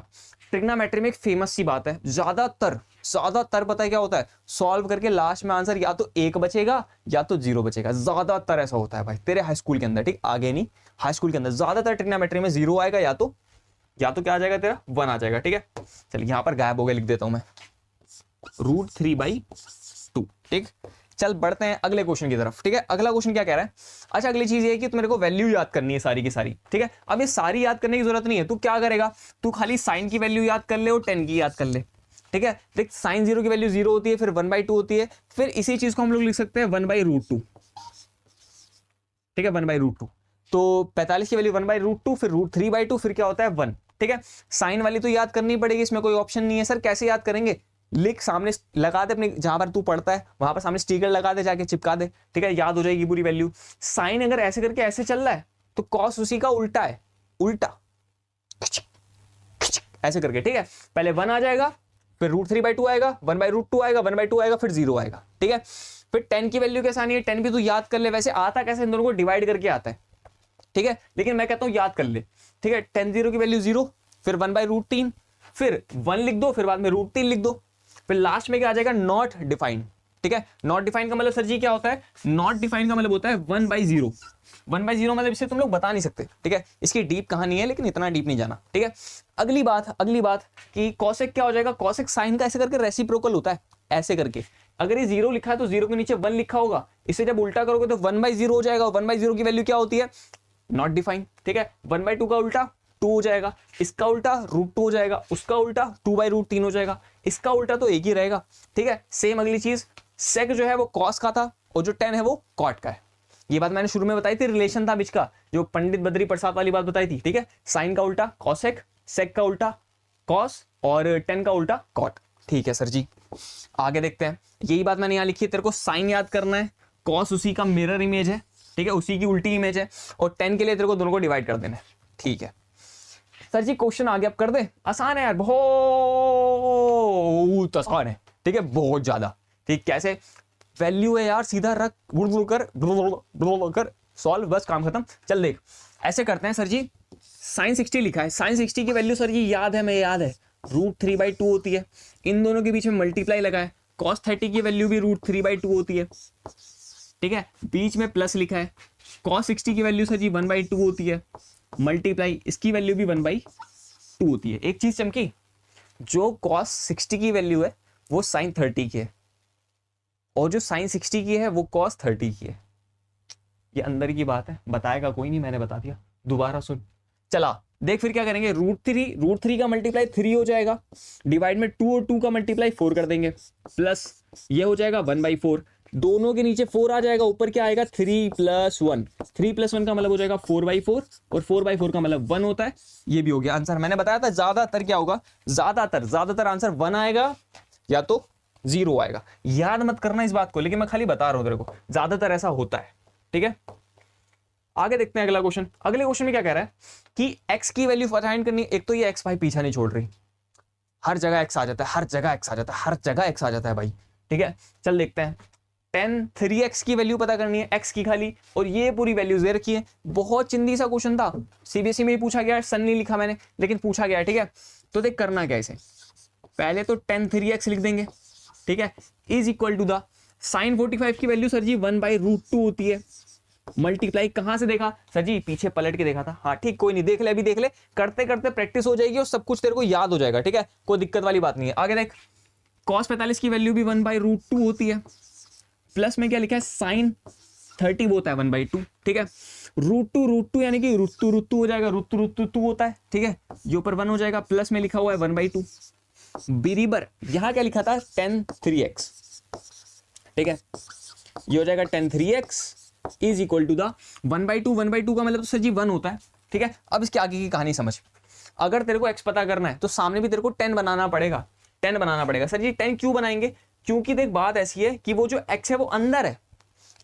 ट्रिग्नोमेट्री में एक फेमस सी बात है, ज्यादातर पता है क्या होता है, सॉल्व करके लास्ट में आंसर या तो 1 बचेगा या तो 0 बचेगा, ज्यादातर ऐसा होता है भाई तेरे हाई स्कूल के अंदर। ठीक, आगे नहीं, हाई स्कूल के अंदर ज्यादातर ट्रिग्नोमेट्री में 0 आएगा, या तो क्या आ जाएगा तेरा 1 आ जाएगा। ठीक है, चलिए यहां पर गायब हो गया, लिख देता हूं मैं √3/2। ठीक, चल बढ़ते हैं अगले क्वेश्चन की तरफ। ठीक है, अगला क्वेश्चन क्या कह रहा है, अच्छा अगली चीज ये है कि मेरे को वैल्यू याद करनी है सारी की सारी। ठीक है, अब ये सारी याद करने की जरूरत नहीं है, तू क्या करेगा, तू खाली साइन की वैल्यू याद कर ले और 10 की याद कर ले। ठीक है, देख साइन 0 की वैल्यू 0 होती है, फिर 1/2 होती है, फिर इसी चीज को हम लोग लिख सकते हैं 1/√2। ठीक है, 1/√2 तो 45 की वैल्यू 1/√2, फिर √3/2, फिर क्या होता है 1। ठीक है, साइन वाली तो याद करनी पड़ेगी, इसमें कोई ऑप्शन नहीं है। सर कैसे याद करेंगे? लिख, सामने लगा दे, अपने जहां पर तू पढ़ता है वहां पर सामने स्टिकर लगा दे, जाके चिपका दे। ठीक है, याद हो जाएगी पूरी वैल्यू। साइन अगर ऐसे करके ऐसे चल रहा है तो कॉस उसी का उल्टा है, उल्टा ऐसे करके। ठीक है, पहले 1 आ जाएगा, फिर √3/2 आएगा, 1/√2 आएगा, 1/2 आएगा, फिर 0 आएगा। ठीक है, फिर 10 की वैल्यू कैसे आनी है? 10 भी तू याद कर ले। वैसे आता कैसे, इन दोनों को डिवाइड करके आता है। ठीक है, लेकिन मैं कहता हूं याद कर ले। ठीक है, 10 0 की वैल्यू 0, फिर 1/√3, फिर 1 लिख दो, फिर बाद में √3 लिख दो, फिर लास्ट में क्या आ जाएगा? Not defined. ठीक है, नॉट डिफाइंड का मतलब सर जी क्या होता है? नॉट डिफाइंड का मतलब होता है 1/0। 1/0 मतलब इसे तुम लोग बता नहीं सकते। ठीक है, इसकी डीप कहानी है, लेकिन इतना डीप नहीं जाना। ठीक है, अगली बात कि कॉसेक क्या हो जाएगा? कॉसेक साइन का ऐसे करके रेसिप्रोकल होता है, ऐसे करके। अगर ये 0 लिखा है तो 0 के नीचे 1 लिखा होगा, इसे जब उल्टा करोगे तो 1/0 हो जाएगा। 1/0 की वैल्यू क्या होती है? Not defined. ठीक है, 1/2 का उल्टा 2 हो जाएगा, इसका उल्टा √2 हो जाएगा, उसका उल्टा 2/√3 हो जाएगा, इसका उल्टा तो एक ही रहेगा। ठीक है, सेम अगली चीज, सेक जो है वो कॉस का था और जो 10 है वो कॉट का है। ये बात मैंने शुरू में बताई थी, रिलेशन था बीच का, जो पंडित बद्री प्रसाद वाली बात बताई थी। ठीक है, साइन का उल्टा कॉसेक, सेक का उल्टा कॉस और 10 का उल्टा कॉट। ठीक है सर जी, आगे देखते हैं। यही बात मैंने यहाँ लिखी है, तेरे को साइन याद करना है, कॉस उसी का मिरर इमेज है। ठीक है, उसी की उल्टी इमेज है, और 10 के लिए तेरे को दोनों को डिवाइड कर देना है। ठीक है सर जी, क्वेश्चन आगे अब कर दे। आसान है यार, बहुत आसान है। ठीक है, बहुत ज्यादा। ठीक, कैसे? वैल्यू है यार, सीधा रख, कर सॉल्व, बस काम खत्म। चल देख, ऐसे करते हैं सर जी। साइन 60 लिखा है, साइन 60 की वैल्यू सर जी याद है, मैं याद है, √3/2 होती है। इन दोनों के बीच में मल्टीप्लाई लगा है। कॉस 30 की वैल्यू भी √3/2 होती है। ठीक है, बीच में प्लस लिखा है। कॉस 60 की वैल्यू सर जी 1/2 होती है, मल्टीप्लाई इसकी वैल्यू भी 1/2 होती है। एक चीज चमकी, जो कॉस 60 की वैल्यू है वो साइन 30 की है, और जो साइन 60 की है वो कॉस 30 की है। ये अंदर की बात है, बताएगा कोई नहीं, मैंने बता दिया। दोबारा सुन, चला देख फिर क्या करेंगे। √3 का मल्टीप्लाई 3 हो जाएगा, डिवाइड में 2 और 2 का मल्टीप्लाई 4 कर देंगे, प्लस ये हो जाएगा 1/4। दोनों के नीचे 4 आ जाएगा, ऊपर क्या आएगा? 3 + 1। 3 + 1 का मतलब हो जाएगा 4/4, और 4/4 का मतलब 1 होता है। ये भी हो गया आंसर। मैंने बताया था ज्यादातर क्या होगा, ज्यादातर आंसर 1 आएगा या तो 0 आएगा। याद मत करना इस बात को, लेकिन मैं खाली बता रहा हूं तेरे को, ज्यादातर ऐसा होता है। ठीक है, आगे देखते हैं अगला क्वेश्चन। अगले क्वेश्चन में क्या कह रहा है कि x की वैल्यू फाइंड करनी है। एक तो ये x भाई पीछा नहीं छोड़ रही, हर जगह x आ जाता है, हर जगह x आ जाता है भाई। ठीक है, चल देखते हैं। 10 3x की वैल्यू पता करनी है, x की खाली, और ये पूरी वैल्यूज दे रखी है। बहुत चिंदी सा क्वेश्चन था, सीबीएसई में ही पूछा गया है, सन नहीं लिखा मैंने, लेकिन पूछा गया है। ठीक है, तो देख करना क्या इसे, पहले तो 10 3x लिख देंगे। ठीक है, is equal to the sine 45 की वैल्यू सर जी 1/√2 होती है, मल्टीप्लाई कहां से देखा सर जी? पीछे पलट के देखा था। हाँ ठीक, कोई नहीं, देख ले, अभी देख ले, करते करते प्रैक्टिस हो जाएगी और सब कुछ तेरे को याद हो जाएगा। ठीक है, कोई दिक्कत वाली बात नहीं है। आगे देख, कॉस 45 की वैल्यू भी 1/√2 होती है, प्लस में क्या लिखा है? साइन 30 होता है 1/2। ठीक है, √2 यानी कि √2 हो जाएगा, √2 होता है। ठीक है, ये ऊपर 1 हो जाएगा, प्लस में लिखा हुआ है 1/2 बराबर, यहां क्या लिखा था? 10 3x। ठीक है, ये हो जाएगा 10 3x is equal to the 1/2 का मतलब तो सर जी 1 होता है। ठीक है, अब इसके आगे की कहानी समझ। अगर तेरे को x पता करना है तो सामने भी तेरे को 10 बनाना पड़ेगा, 10 बनाना पड़ेगा। सर जी 10 क्यों बनाएंगे? क्योंकि देख बात ऐसी है कि वो जो x है वो अंदर है,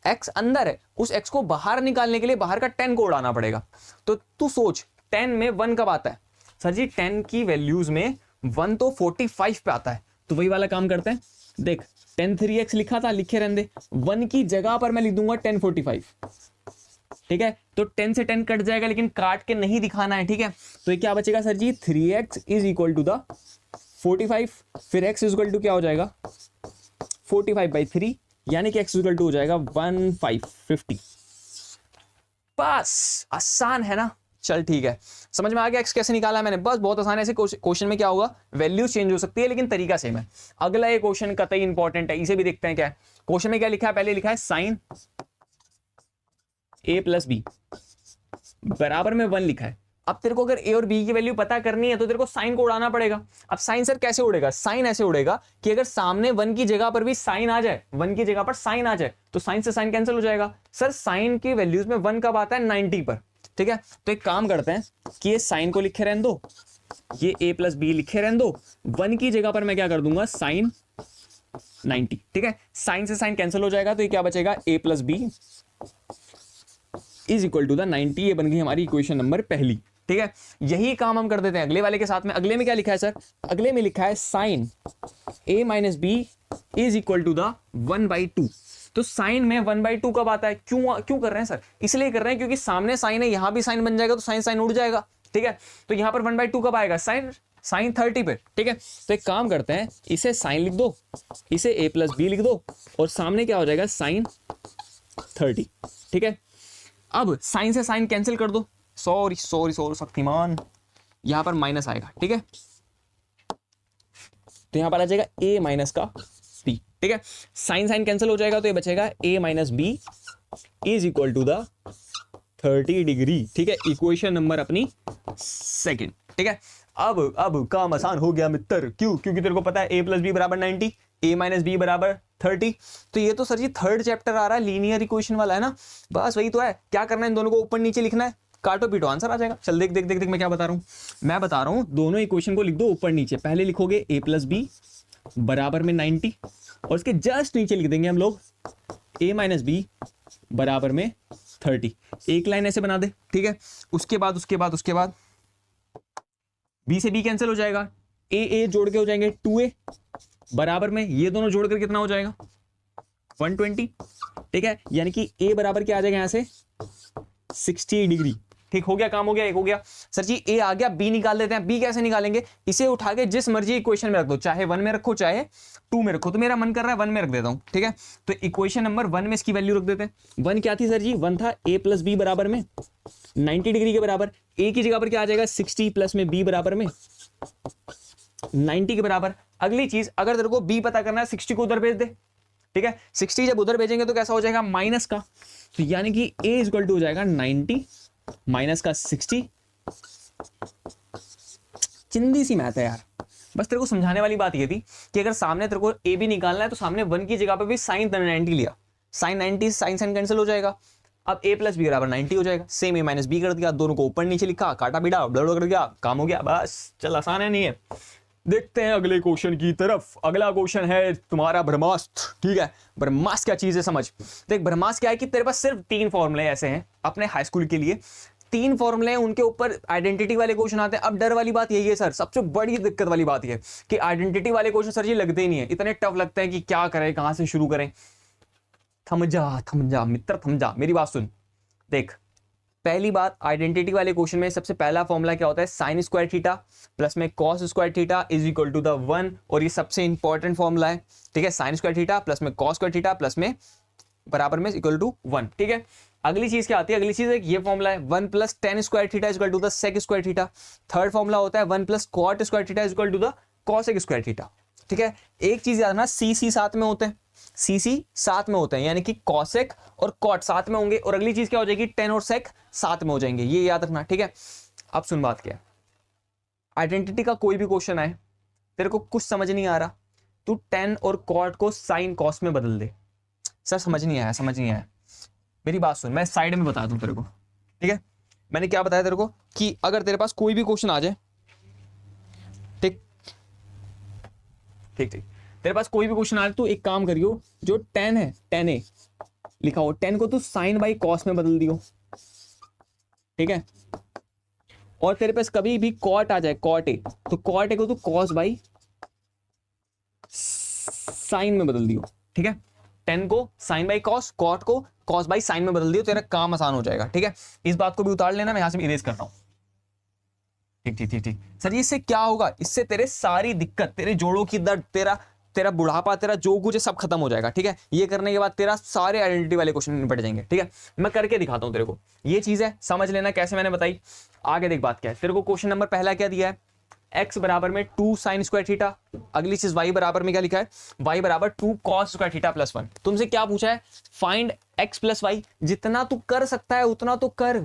x अंदर है, उस x को बाहर निकालने के लिए बाहर का 10 को उड़ाना पड़ेगा। तो तू सोच 10 में 1 कब आता है? सर जी 10 की वैल्यूज में 1 तो 45 पे आता है, तो वही वाला काम करते हैं। देख 10 3x लिखा था, लिखे रहने, 1 की जगह पर मैं लिख दूंगा 10 45। ठीक है, तो 10 से 10 कट जाएगा, लेकिन काट के नहीं दिखाना है। ठीक है, तो ये क्या बचेगा sir ji? 3x is equal to the 45, फिर x इज इक्वल टू क्या हो जाएगा? 45/3, यानी कि x इज इक्वल टू हो जाएगा 1550। बस आसान है ना? चल ठीक है, समझ में आ गया x कैसे निकाला है मैंने? बस बहुत आसान है। ऐसे क्वेश्चन में क्या होगा, वैल्यू चेंज हो सकती है लेकिन तरीका सेम है। अगला ये क्वेश्चन कतई इंपॉर्टेंट है, इसे भी देखते हैं क्या है। क्वेश्चन में क्या लिखा है? पहले लिखा है साइन a + b बराबर में 1 लिखा है। अब तेरे को अगर a और b की वैल्यू पता करनी है तो तेरे को साइन को उड़ाना पड़ेगा। अब साइन सर कैसे उड़ेगा? साइन ऐसे उड़ेगा कि अगर सामने 1 की जगह पर भी साइन आ जाए, 1 की जगह पर साइन आ जाए, तो साइन से साइन कैंसिल हो जाएगा। सर साइन की वैल्यूज में 1 कब आता है? 90 पर। ठीक है, तो एक काम करते हैं कि ये साइन को लिखे रहने दो, ये a प्लस बी लिखे रहने दो, 1 की जगह पर मैं क्या कर दूंगा साइन 90, ठीक है। साइन से साइन कैंसिल हो जाएगा तो ये क्या बचेगा, a plus B is equal to the 90। ये बन गई हमारी इक्वेशन नंबर पहली, ठीक है। यही काम हम कर देते हैं अगले वाले के साथ में। अगले में क्या लिखा है सर, अगले में लिखा है sine a minus B is equal to the 1/2। तो साइन में 1/2 कब आता है, क्यों कर रहे हैं सर, इसलिए कर रहे हैं क्योंकि सामने साइन है, यहां भी साइन बन जाएगा तो साइन साइन उड़ जाएगा, ठीक है। तो यहां पर 1/2 कब आएगा, साइन 30 पे, ठीक है। तो एक काम करते हैं, इसे साइन लिख दो, इसे a प्लस बी लिख दो, और सामने क्या हो जाएगा साइन 30, ठीक है। अब साइन से साइन कैंसिल कर दो, सॉरी शक्तिमान, यहां पर माइनस आएगा, ठीक है। तो यहां पर आ जाएगा a माइनस का b, ठीक है। साइन साइन कैंसिल हो जाएगा तो ये बचेगा a minus B is equal to the 30 degree, ठीक है। इक्वेशन नंबर अपनी सेकंड, ठीक है। अब काम आसान हो गया मित्र, क्यों, क्योंकि तेरे को पता है a प्लस बी बराबर 90, a माइनस बी बराबर 30। तो ये तो सर जी थर्ड चैप्टर आ रहा है, लीनियर इक्वेशन वाला है ना, बस वही तो है। क्या करना है, इन दोनों को ऊपर नीचे लिखना है, काटो पीटो आंसर आ जाएगा। चल देख देख देख देख मैं क्या बता रहा हूँ, मैं बता रहा हूँ दोनों इक्वेशन को लिख दो ऊपर नीचे। पहले लिखोगे a प्लस बी बराबर में 90, और उसके जस्ट नीचे लिख देंगे हम लोग a माइनस बी बराबर में 30। एक लाइन ऐसे बना दे, ठीक है। उसके बाद b से b कैंसिल हो जाएगा, a जोड़ के हो जाएंगे 2a बराबर में, ये दोनों जोड़कर कितना हो जाएगा 120, ठीक है। यानी कि a बराबर क्या आ जाएगा यहां से 60 डिग्री, ठीक हो गया, काम हो गया, एक हो गया। सर जी a आ गया, b निकाल लेते हैं। b कैसे निकालेंगे, इसे उठा के जिस मर्जी इक्वेशन में रख दो, चाहे 1 में रखो चाहे 2 में रखो। तो मेरा मन कर रहा है 1 में रख देता हूं, ठीक है। तो इक्वेशन नंबर 1 में इसकी वैल्यू रख देते हैं। 1 क्या थी सर जी, 1 था a प्लस बी बराबर में 90 डिग्री के बराबर, a की जगह पर क्या आ जाएगा 60 प्लस में b बराबर में 90 के बराबर। अगली चीज, अगर तेरे को b पता करना है 60 को उधर भेज दे, ठीक है। 60 जब उधर भेजेंगे तो कैसा हो जाएगा माइनस का, तो यानी कि a इक्वल टू हो जाएगा 90 माइनस का 60। चिंदी सी मैथ है यार, बस तेरे को समझाने वाली बात ये थी कि अगर सामने तेरे को a भी निकालना है तो सामने 1 की जगह पे भी साइन 90 लिया, साइन 90 साइन साइन कैंसिल हो जाएगा। अब a प्लस बी बराबर 90 हो जाएगा, सेम a माइनस बी कर दिया, दोनों को ऊपर नीचे लिखा, काटा पीटा ब्लड कर दिया, काम हो गया, बस। चल आसान है नहीं है। देखते हैं अगले क्वेश्चन की तरफ। अगला क्वेश्चन है तुम्हारा ब्रह्मास्त्र, ठीक है। ब्रह्मास्त्र क्या चीज है समझ, देख ब्रह्मास्त्र क्या है कि तेरे पास सिर्फ 3 फॉर्मूले ऐसे हैं अपने हाई स्कूल के लिए, 3 फॉर्मूले हैं, उनके ऊपर आइडेंटिटी वाले क्वेश्चन आते हैं। अब डर वाली बात यही है सर, सबसे बड़ी दिक्कत वाली बात यह है कि आइडेंटिटी वाले क्वेश्चन सर जी लगते ही नहीं है, इतने टफ लगते हैं कि क्या करें, कहां से शुरू करें। थम जा मित्र, थम जा, मेरी बात सुन। देख पहली बात, आइडेंटिटी वाले क्वेश्चन में सबसे पहला फॉर्मूला क्या होता है, साइन स्क्वायर थीटा प्लस में cos square theta is equal to the 1, और ये सबसे इंपॉर्टेंट फॉर्मूला है, ठीक है। साइन स्क्वायर थीटा प्लस में कॉस स्क्वायर थीटा प्लस में बराबर में इक्वल टू 1, ठीक है। अगली चीज क्या आती है, अगली चीज है ये फॉर्मूला है 1 plus tan square theta is equal to the sec square theta. Third formula होता है 1 plus cot square theta is equal to the cosec square theta, ठीक है। एक चीज याद रखना, सी साथ में होते हैं, सी साथ में होते हैं, यानी कि कॉसेक और कॉट साथ में होंगे, और अगली चीज क्या हो जाएगी, टेन और सेक साथ में हो जाएंगे, ये याद रखना, ठीक है। अब सुन बात क्या है, आइडेंटिटी का कोई भी क्वेश्चन आए, तेरे को कुछ समझ नहीं आ रहा, तू टेन और कॉट को साइन कॉस में बदल दे। सर समझ नहीं आया, मेरी बात सुन, मैं साइड में बता दूं तेरे को, ठीक है। मैंने क्या बताया तेरे को कि अगर तेरे पास कोई भी क्वेश्चन आ जाए, ठीक, तेरे पास कोई भी क्वेश्चन आ जाए, तो एक काम करियो, जो 10 है 10a लिखा हो, 10 को तू साइन बाई कॉस में बदल दियो, ठीक है। और तेरे पास कभी भी कॉट आ जाए, कॉट ए, तो कॉट ए को तू कॉस बाई साइन में बदल दियो, ठीक है। 10 को साइन बाई कॉस, कॉट को कॉस बाई साइन में बदल दियो, तेरा काम आसान हो जाएगा, ठीक है। इस बात को भी उतार लेना, मैं यहां से इरेज कर रहा हूं, ठीक। सर इससे क्या होगा, इससे तेरे सारी दिक्कत, तेरे जोड़ों की दर्द, तेरा बुढ़ापा, तेरा जो कुछ है सब खत्म हो जाएगा, ठीक है। ये करने के बाद तेरा सारे आइडेंटिटी वाले क्वेश्चन निपट जाएंगे, ठीक है। मैं करके दिखाता हूं तेरे को, ये चीज है, समझ लेना कैसे मैंने बताई। आगे देख बात क्या है, तेरे को क्वेश्चन नंबर पहला क्या दिया है, x बराबर में 2 साइन स्क्वायर थीटा। अगली चीज y बराबर में क्या लिखा है, y बराबर 2 कॉस स्क्वायर थीटा प्लस 1। तुमसे क्या पूछा है, फाइंड x प्लस y। जितना तू कर सकता है उतना तो कर,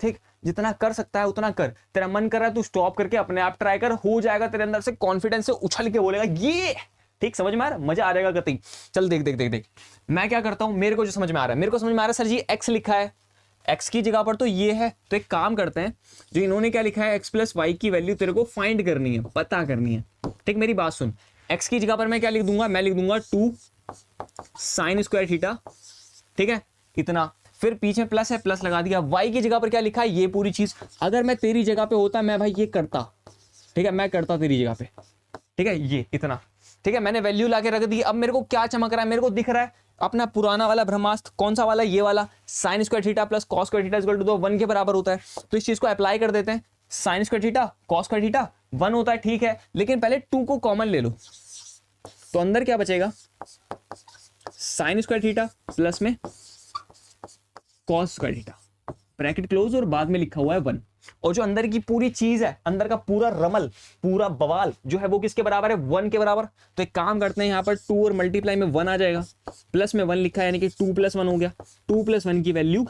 ठीक, जितना कर सकता है उतना कर। तेरा मन कर रहा है तू स्टॉप करके अपने आप ट्राई कर, हो जाएगा, तेरे अंदर से कॉन्फिडेंस से उछल के बोलेगा ये, ठीक, समझ में आ रहा है, मजा आ जाएगा कतई। चल देख मैं क्या करता हूं, मेरे को जो समझ में आ रहा है, सर जी x लिखा है, x की जगह पर तो ये है, तो एक काम करते हैं, जो इन्होंने क्या लिखा है x प्लस वाई की वैल्यू तेरे को फाइंड करनी है, पता करनी है। ठीक, मेरी बात सुन, x की जगह पर मैं क्या लिख दूंगा, मैं लिख दूंगा 2 साइन स्क्वायर थीटा। ठीक है, इतना, फिर पीछे प्लस है, प्लस लगा दिया। y की जगह पर क्या लिखा है, ये पूरी चीज। अगर मैं तेरी जगह पे होता, मैं भाई ये करता, ठीक है, मैं करता तेरी जगह पे। ठीक है, ये इतना, ठीक है, मैंने वैल्यू लाके रख दी। अब मेरे को क्या चमक रहा है, मेरे को दिख रहा है अपना पुराना वाला ब्रह्मास्त्र। कौन सा वाला, ये वाला, sine square theta plus cos square theta equal to 1 के बराबर होता है। तो इस चीज को अप्लाई कर देते हैं, sign square theta cos square theta 1 होता है, ठीक है, लेकिन पहले 2 को कॉमन ले लो, तो अंदर क्या बचेगा, साइन स्क्वायर थीटा प्लस में cos square theta, bracket close, और बाद में लिखा हुआ है 1। और जो अंदर की पूरी चीज है, अंदर का पूरा रमल, पूरा बवाल जो है वो किसके बराबर है, 1 के बराबर। तो एक काम करते हैं, यहाँ पर 2 और मल्टीप्लाई में 1 आ जाएगा, प्लस में 1 लिखा है, यानी कि 2 + 1 हो गया। 2 + 1 की वैल्यू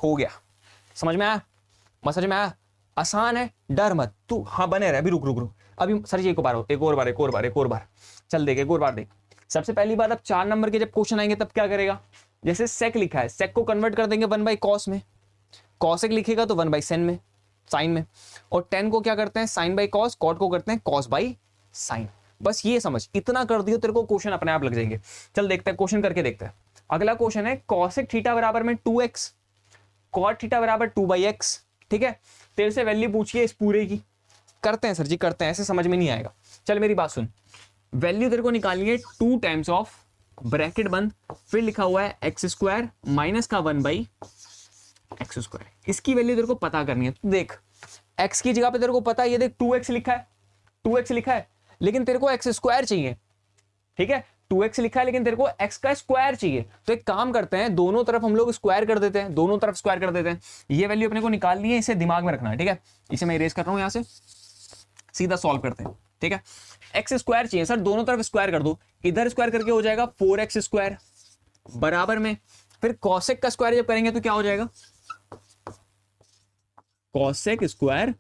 हो गया। समझ में आया, समझ में आया, आसान है, डर मत तू, हाँ बने रहे। अभी रुक रुक रुक, अभी सर जी एक और बार चल देख, एक और बार देख। सबसे पहली बात, अब 4 नंबर के जब क्वेश्चन आएंगे तब क्या करेगा, जैसे सेक लिखा है, सेक को कन्वर्ट कर देंगे 1/cos में, कॉसेक लिखेगा तो 1/sin में, साइन में, और 10 को क्या करते हैं, sin/cos, कॉट को करते हैं cos/sin। बस ये समझ, इतना कर दियो, तेरे को क्वेश्चन अपने आप लग जाएंगे। चल देखते हैं, क्वेश्चन करके देखते हैं। अगला क्वेश्चन है, cosec थीटा बराबर में 2x, cot थीटा बराबर 2/x। ठीक है, तेरे से वैल्यू पूछिए इस पूरे की। करते हैं सर जी, करते हैं, ऐसे समझ में नहीं आएगा। चल मेरी बात सुन, वैल्यू तेरे को निकालनी है 2 टाइम्स ऑफ, ब्रैकेट बंद, फिर लिखा हुआ है x² माइनस का 1/x²। इसकी वैल्यू तेरे को पता करनी है। तो देख, x की जगह पे तेरे को पता है, ये देख 2x लिखा है, 2x लिखा है, लेकिन तेरे को x² चाहिए। ठीक है, 2x लिखा है लेकिन तेरे को x का स्क्वायर चाहिए। तो एक काम करते हैं, दोनों तरफ हम लोग स्क्वायर कर देते हैं, दोनों तरफ स्क्वायर कर देते हैं। ये वैल्यू अपने को निकालनी है, इसे दिमाग में रखना है। ठीक है, इसे मैं इरेज कर रहा हूं, यहां से सीधा सॉल्व करते हैं। ठीक है, x² चाहिए सर, दोनों तरफ स्क्वायर कर दो, इधर स्क्वायर करके हो जाएगा 4x² बराबर में, फिर cosec का स्क्वायर जब करेंगे तो क्या हो जाएगा, cosec²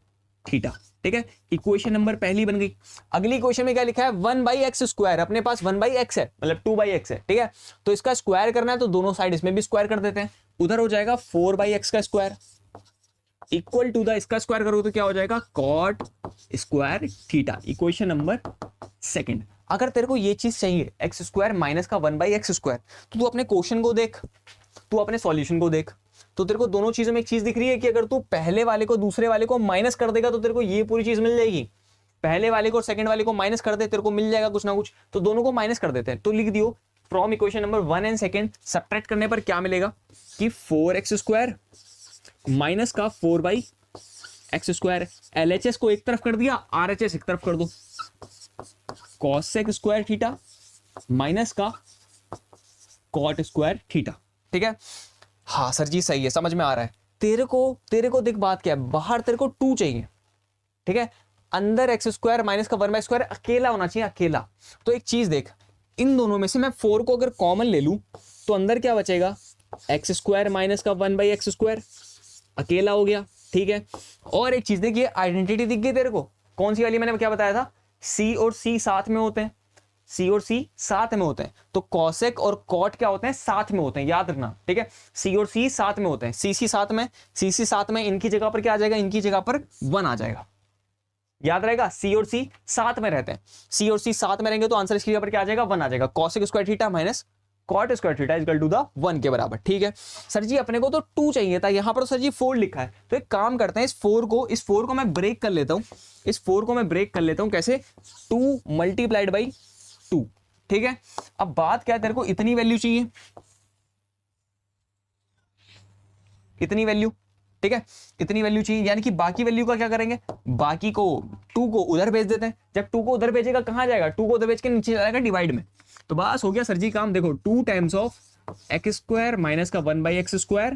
थीटा। ठीक है, इक्वेशन नंबर पहली बन गई। अगली इक्वेशन में क्या लिखा है, 1/x², अपने पास 1/x है, मतलब 2/x है। ठीक है, तो इसका स्क्वायर करना है तो दोनों साइड इसमें भी स्क्वायर कर देते हैं, उधर हो जाएगा 4/x² इक्वल टू द, इसका स्क्वायर करोगे तो क्या हो जाएगा, cot² theta. Equation number second. अगर तेरे को ये चीज चाहिए, x² माइनस का 1/x², तो तू अपने क्वेश्चन को देख, तू अपने सॉल्यूशन को देख, तो तेरे को दोनों चीजों में एक चीज दिख रही है कि अगर तू पहले वाले को दूसरे वाले को माइनस कर देगा तो तेरे को ये पूरी चीज मिल जाएगी। पहले वाले को सेकंड वाले को माइनस कर दे, तेरे को मिल जाएगा कुछ ना कुछ। तो दोनों को माइनस कर देते हैं, तो लिख दियो from equation number 1 and second, subtract करने पर क्या मिलेगा कि 4x² माइनस का 4/x²। LHS को एक तरफ कर दिया, RHS एक तरफ कर दो, cosec² थीटा माइनस का cot² थीटा। ठीक है, हाँ सर जी सही है, समझ में आ रहा है। तेरे को देख, बात क्या है, बाहर तेरे को 2 चाहिए। ठीक है, अंदर x² माइनस का 1/² अकेला होना चाहिए, अकेला। तो एक चीज देख, इन दोनों में से मैं 4 को अगर कॉमन ले लूं तो अंदर क्या बचेगा, x² माइनस का 1/x², अकेला हो गया। ठीक है, और एक चीज देख, ये आइडेंटिटी दिख गई तेरे को, कौन सी वाली, मैंने क्या बताया था, C और C साथ में होते हैं, C और C साथ में होते हैं, तो कॉसेक और कॉट क्या होते हैं, साथ में होते हैं, याद रखना। ठीक है, C और C साथ में होते हैं, CC साथ में, CC साथ में, इनकी जगह पर क्या आ जाएगा, इनकी जगह पर 1 आ जाएगा। याद रहेगा, C और C साथ में रहते हैं, C और C साथ में रहेंगे तो आंसर इसकी जगह पर क्या आ जाएगा, 1 आ जाएगा। cosec² theta minus cot² theta equal to the 1 के बराबर। ठीक है सर जी, अपने को तो 2 चाहिए था, यहां पर सर जी 4 लिखा है। तो एक काम करते हैं, इस 4 को मैं ब्रेक कर लेता हूं, इस 4 को मैं ब्रेक कर लेता हूं, कैसे, 2 × 2। ठीक है, अब बात क्या है, तेरे को इतनी वैल्यू चाहिए, इतनी वैल्यू। ठीक है, इतनी वैल्यू चाहिए, यानी कि बाकी वैल्यू का क्या करेंगे, बाकी को 2 को उधर भेज देते हैं। जब 2 को उधर भेजेगा कहां जाएगा, 2 को उधर भेज के नीचे जाएगा डिवाइड में। तो बस हो गया सर जी काम। देखो 2 टाइम्स ऑफ x² माइनस का 1/x²,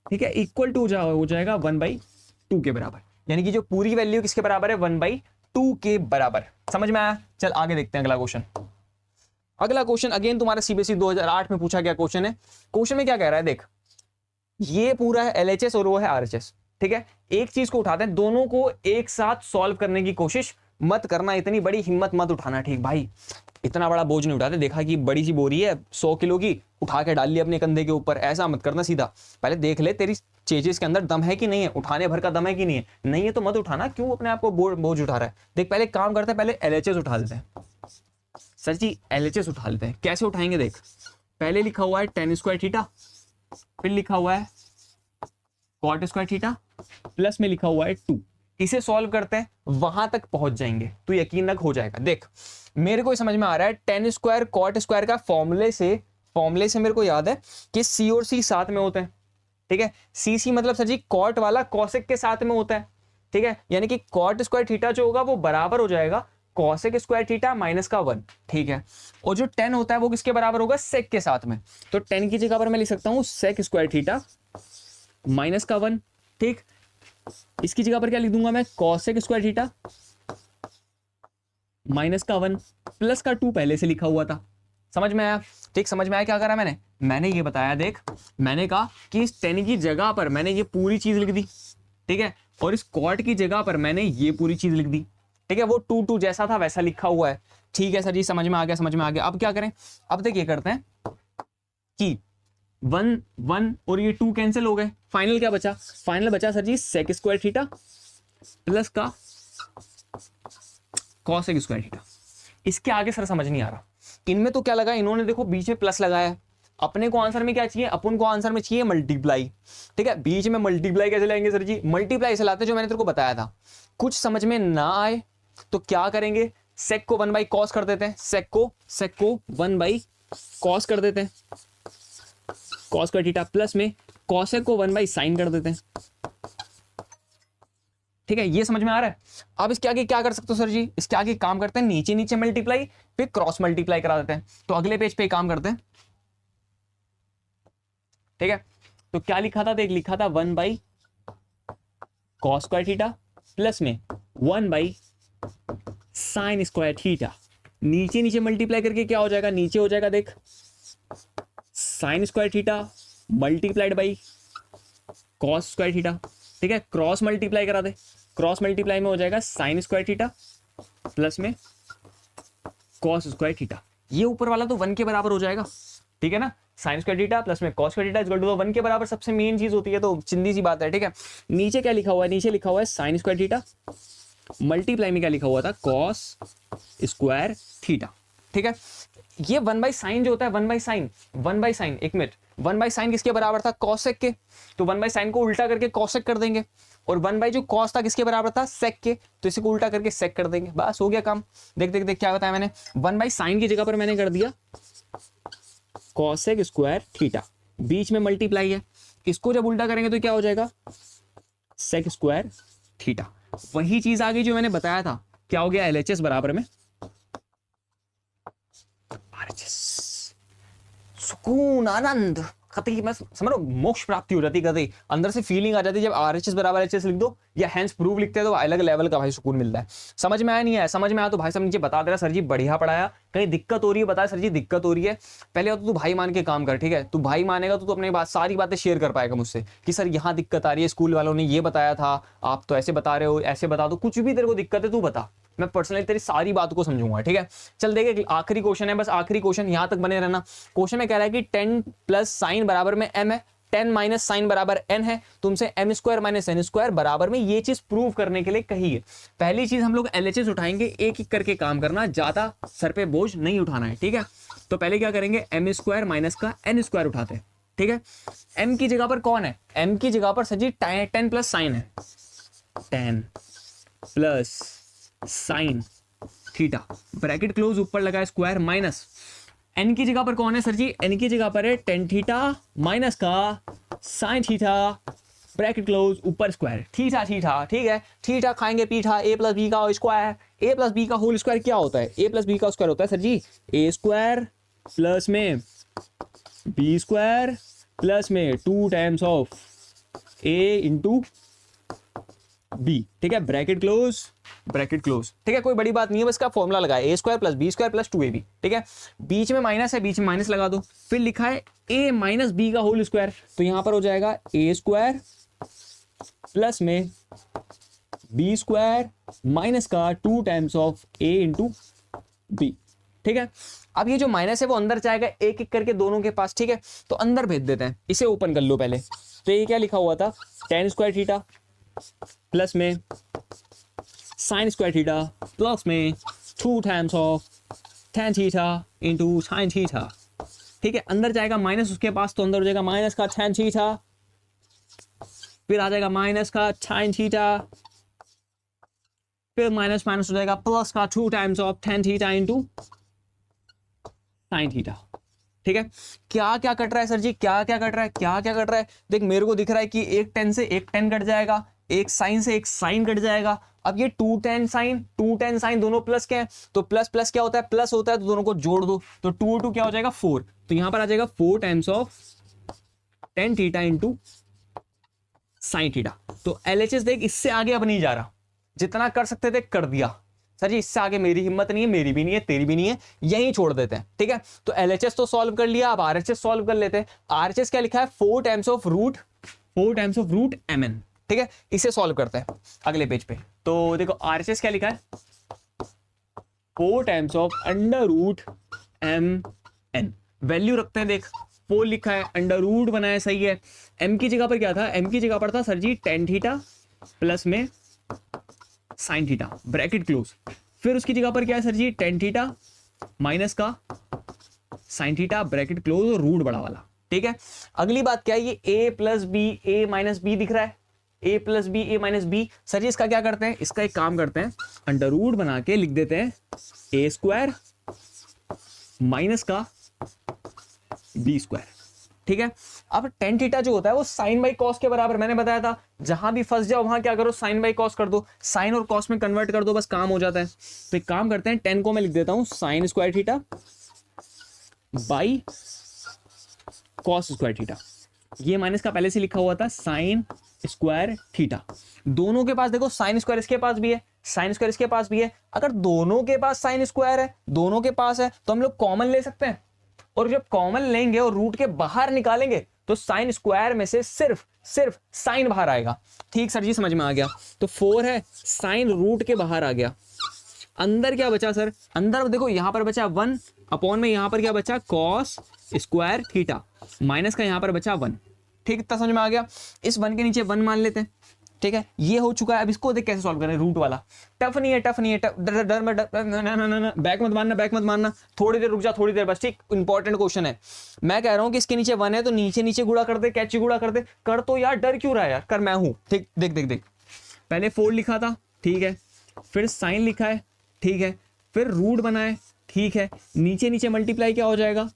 ठीक है, इक्वल टू हो जाएगा 1/2 के बराबर, यानी कि जो पूरी वैल्यू किसके बराबर है, 1/2 के बराबर। समझ में आया। चल आगे देखते हैं अगला क्वेश्चन। अगला क्वेश्चन अगेन तुम्हारा CBSE 2008 में पूछा गया क्वेश्चन है। क्वेश्चन में क्या कह रहा है, देख ये पूरा है LHS और वो है RHS। ठीक है, एक चीज को उठाते हैं, दोनों को एक साथ सॉल्व करने की कोशिश, मत करना, इतनी बड़ी हिम्मत मत उठाना। ठीक भाई, इतना बड़ा बोझ नहीं उठाते। देखा कि बड़ी सी बोरी है 100 किलो की, उठा के डाल ली अपने कंधे के ऊपर, ऐसा मत करना सीधा। पहले देख ले तेरी चेजेस के अंदर दम है कि नहीं है, उठाने भर का दम है कि नहीं है। नहीं है तो मत उठाना, क्यों अपने आप को बोझ उठा रहा है। देख पहले काम करते हैं, पहले LHS उठा लेते हैं। सर जी LHS उठा लेते हैं, कैसे उठाएंगे देख। पहले लिखा हुआ है tan स्क्वायर थीटा, फिर लिखा हुआ है cot स्क्वायर थीटा, प्लस में लिखा हुआ है 2। इसे सॉल्व करते हैं, वहां तक पहुंच जाएंगे तो यकीन रख हो जाएगा। देख मेरे को समझ में आ रहा है, tan स्क्वायर cot स्क्वायर का फॉर्मूले से मेरे को याद है कि C और C साथ में होते हैं। ठीक है, C मतलब सर जी cot वाला cosec के साथ में होता है। ठीक है, यानी कि cot स्क्वायर थीटा जो होगा वो बराबर हो जाएगा cosec स्क्वायर थीटा माइनस का 1। ठीक है, और जो tan होता है वो किसके बराबर होगा, sec के साथ में। तो tan की जगह पर मैं लिख सकता हूं sec स्क्वायर थीटा माइनस का 1। ठीक, इसकी जगह पर क्या लिख दूंगा मैं, cosec स्क्वायर थीटा माइनस का 1 प्लस का 2 पहले से लिखा हुआ था। समझ में आया। ठीक, समझ में आया क्या करा मैंने ये बताया। देख मैंने कहा कि इस tan की जगह पर मैंने ये पूरी चीज लिख दी। ठीक है, और इस cot की जगह पर मैंने ये पूरी चीज लिख दी। ठीक है, वो 2 जैसा था वैसा लिखा हुआ है। ठीक है सर जी, समझ में आ गया। अब क्या करें, अब तक ये करते हैं कि 1 और ये 2 कैंसिल हो गए। फाइनल क्या बचा, फाइनल बचा सर जी sec स्क्वायर थीटा प्लस का cosec स्क्वायर थीटा। इसके आगे सर समझ नहीं आ रहा। इनमें तो क्या लगा, इन्होंने देखो बीच में प्लस लगाया। अपने को आंसर में क्या चाहिए, अपन को आंसर में चाहिए मल्टीप्लाई। ठीक है, बीच में मल्टीप्लाई कैसे लाएंगे सर जी, मल्टीप्लाई से लाते, जो मैंने तेरे को बताया था। कुछ समझ में ना आए तो क्या करेंगे, sec को 1 बाई cos कर देते हैं, sec को 1 बाई cos कर देते हैं, cos स्क्वायर थीटा, प्लस में cosec को 1 बाई sin कर देते हैं। ठीक है, ये समझ में आ रहा है। अब इसके आगे क्या कर सकते हो सर जी, इसके आगे काम करते हैं नीचे नीचे मल्टीप्लाई, फिर क्रॉस मल्टीप्लाई करा देते हैं। तो अगले पेज पे काम करते हैं। ठीक है, तो क्या लिखा था, देख लिखा था 1 by cos square theta plus में 1 बाई sin स्क्वायर थीटा। नीचे नीचे मल्टीप्लाई करके क्या हो जाएगा, नीचे हो जाएगा देख sin square theta multiplied by cos square theta. ठीक है, क्रॉस मल्टीप्लाई करा दे, क्रॉस मल्टीप्लाई में हो जाएगा sin स्क्वायर थीटा प्लस में cos स्क्वायर थीटा। ये ऊपर वाला तो 1 के बराबर हो जाएगा। ठीक है ना, sin स्क्वायर थीटा प्लस में cos square theta equal to 1 के बराबर सबसे मेन चीज होती है, तो चिंदी सी बात है। ठीक है, नीचे क्या लिखा हुआ है, नीचे लिखा हुआ है sin स्क्वायर थीटा मल्टीप्लाई में क्या लिखा हुआ था, cos स्क्वायर थीटा। ठीक है, ये 1 बाई साइन जो होता है, 1 बाई साइन एक मिनट, 1 बाई साइन किसके बराबर था, cosec के। तो 1 बाई साइन को उल्टा करके cosec कर देंगे, और 1 बाई जो cos था किसके बराबर था, sec के। तो इसी को उल्टा करके sec कर देंगे, बस हो गया काम। देख देख देख क्या बताया मैंने, 1 बाई साइन की जगह पर मैंने कर दिया cosec स्क्वायर थीटा, बीच में मल्टीप्लाई है, इसको जब उल्टा करेंगे तो क्या हो जाएगा, sec स्क्वायर थीटा। वही चीज आ गई जो मैंने बताया था, क्या हो गया, LHS बराबर में RHS। सुकून, आनंद, कतई मैं समझ रहा हूं, मोक्ष प्राप्ति हो जाती, कतई अंदर से फीलिंग आ जाती है जब RHS बराबर HS लिख दो या हैंस प्रूव लिखते हैं, तो अलग लेवल का भाई सुकून मिलता है। समझ में आया नहीं है, समझ में आया तो भाई साहब नीचे बता दे रहा, सर जी बढ़िया पढ़ाया, कहीं दिक्कत हो रही है बता, सर जी दिक्कत हो रही है। पहले तो तू भाई मान के काम कर। ठीक है, तू भाई मानेगा तो तू अपनी बात सारी बातें शेयर कर पाएगा मुझसे कि सर यहाँ दिक्कत आ रही है, स्कूल वालों ने ये बताया था, आप तो ऐसे बता रहे हो, ऐसे बता दो, कुछ भी तेरे को दिक्कत है तू बता, मैं पर्सनली तेरी सारी बात को समझूंगा। ठीक है, चल देखे, आखिरी क्वेश्चन है, बस आखिरी क्वेश्चन, यहां तक बने रहना। क्वेश्चन में कह रहा है कि 10 प्लस साइन बराबर में m है, 10 माइनस साइन बराबर n है, तुमसे m square minus n square बराबर में ये चीज प्रूव करने के लिए कही है। पहली चीज हम लोग LHS उठाएंगे, एक एक करके काम करना, ज्यादा सर पे बोझ नहीं उठाना है। ठीक है, तो पहले क्या करेंगे, m स्क्वायर माइनस का n स्क्वायर उठाते हैं। ठीक है, m की जगह पर कौन है, m की जगह पर सर जी 10 प्लस साइन है, 10 plus sign theta, bracket close, ऊपर लगा स्क्वायर, माइनस n की जगह पर कौन है सर जी, n की जगह पर है टेन थीटा माइनस का साइन थीटा, ब्रैकेट क्लोज, ऊपर स्क्वायर, थीटा थीटा। ठीक है, थीटा खाएंगे पीठा, a प्लस बी का स्क्वायर, a प्लस बी का होल स्क्वायर क्या होता है, a प्लस बी का स्क्वायर होता है sir ji a square plus में b स्क्वायर प्लस में 2 times of a into B. ठीक है, ब्रैकेट क्लोज, ब्रैकेट क्लोज। ठीक है, कोई बड़ी बात नहीं है, बस का फॉर्मूला लगाए, a square plus B square plus 2ab। ठीक है, बीच में माइनस है, बीच में माइनस लगा दो, फिर लिखा है a माइनस बी का होल स्क्वायर, तो यहां पर हो जाएगा a स्क्वायर प्लस में बी स्क्वायर माइनस का 2 times of A into B. ठीक है, अब ये जो माइनस है वो अंदर जाएगा एक एक करके दोनों के पास। ठीक है, तो अंदर भेज देते हैं, इसे ओपन कर लो पहले। तो ये क्या लिखा हुआ था, टेन स्क्वायर थीटा प्लस में साइन स्क्वायर थीटा प्लस में 2 times of tan theta into sine theta. ठीक है, अंदर जाएगा माइनस उसके पास, तो अंदर हो जाएगा माइनस का tan थीटा, फिर आ जाएगा माइनस का sin थीटा, फिर माइनस माइनस हो जाएगा प्लस का 2 times of tan theta into sine theta. ठीक है, क्या क्या कट रहा है सर जी, क्या क्या कट रहा है, क्या क्या कट रहा है। देख मेरे को दिख रहा है कि एक tan से एक tan कट जाएगा, एक साइन से एक साइन कट जाएगा। अब ये 2 tan साइन दोनों प्लस के हैं, तो प्लस प्लस क्या होता है, प्लस होता है, तो दोनों को जोड़ दो, तो 2 2 क्या हो जाएगा 4, तो यहां पर आ जाएगा 4 times of tan theta into sine theta. तो LHS देख इससे आगे अब नहीं जा रहा, जितना कर सकते थे कर दिया सर जी, इससे आगे मेरी हिम्मत नहीं है, मेरी भी नहीं है, तेरी भी नहीं है, यहीं छोड़ देते हैं। ठीक है, तो LHS तो सॉल्व कर लिया, अब RHS सॉल्व कर लेते हैं। RHS क्या लिखा है, 4 टाइम्स ऑफ रूट mn। ठीक है, इसे सॉल्व करते हैं अगले पेज पे। तो देखो RHS क्या लिखा है, 4 times of under root mn। Value रखते हैं, देख 4 लिखा है, अंडर रूट बनाया, सही है। m की जगह पर क्या था, m की जगह पर था सर जी tan थीटा प्लस में साइन थीटा, ब्रैकेट क्लोज। फिर उसकी जगह पर क्या है सर जी, tan थीटा माइनस का साइन थीटा, ब्रैकेट क्लोज, और रूट बड़ा वाला। ठीक है, अगली बात क्या है, ये a plus B A minus B दिख रहा है, a plus B A minus B. Sir ji इसका क्या करते हैं, इसका एक काम करते हैं, अंडर रूट बना के लिख देते हैं a स्क्वायर माइनस का बी स्क्वायर। ठीक है, अब tan थीटा जो होता है वो साइन बाई कॉस के बराबर, मैंने बताया था जहां भी फंस जाओ वहां क्या करो, साइन बाई कॉस कर दो, साइन और कॉस में कन्वर्ट कर दो, बस काम हो जाता है। तो एक काम करते हैं, tan को मैं लिख देता हूं sign square theta by cos square theta. ये माइनस का पहले से लिखा हुआ था साइन स्क्वायर थीटा। दोनों के पास देखो साइन स्क्वायर इसके पास भी है, साइन स्क्वायर इसके पास भी है। अगर दोनों के पास साइन स्क्वायर है, दोनों के पास है, तो हम लोग कॉमन ले सकते हैं, और जब कॉमन लेंगे और रूट के बाहर निकालेंगे तो साइन स्क्वायर में से सिर्फ साइन बाहर आएगा। ठीक सर जी, समझ में आ गया। तो 4 है, साइन रूट के बाहर आ गया, अंदर क्या बचा सर, अंदर देखो यहां पर बचा 1 अपॉन में, यहां पर क्या बचा कॉस स्क्वायर थीटा, माइनस का यहां पर बचा 1। ठीक, इतना समझ में आ गया। इस 1 के नीचे 1 मान लेते हैं। ठीक है, ये हो चुका है। अब इसको देख कैसे सॉल्व करें, रूट वाला टफ नहीं है, टफ नहीं है, बैक मत मारना, थोड़ी देर रुक जा, थोड़ी देर बस। ठीक, इंपॉर्टेंट क्वेश्चन है। मैं कह रहा हूं कि इसके नीचे 1 है तो नीचे नीचे गुणा कर दे, कैची गुणा कर दे, कर तो यार, डर क्यों रहा है यार, कर, मैं हूं। ठीक, देख पहले 4 लिखा था, ठीक है, फिर साइन लिखा है, ठीक है, फिर रूट बना है, ठीक है, नीचे नीचे मल्टीप्लाई क्या हो जाएगा,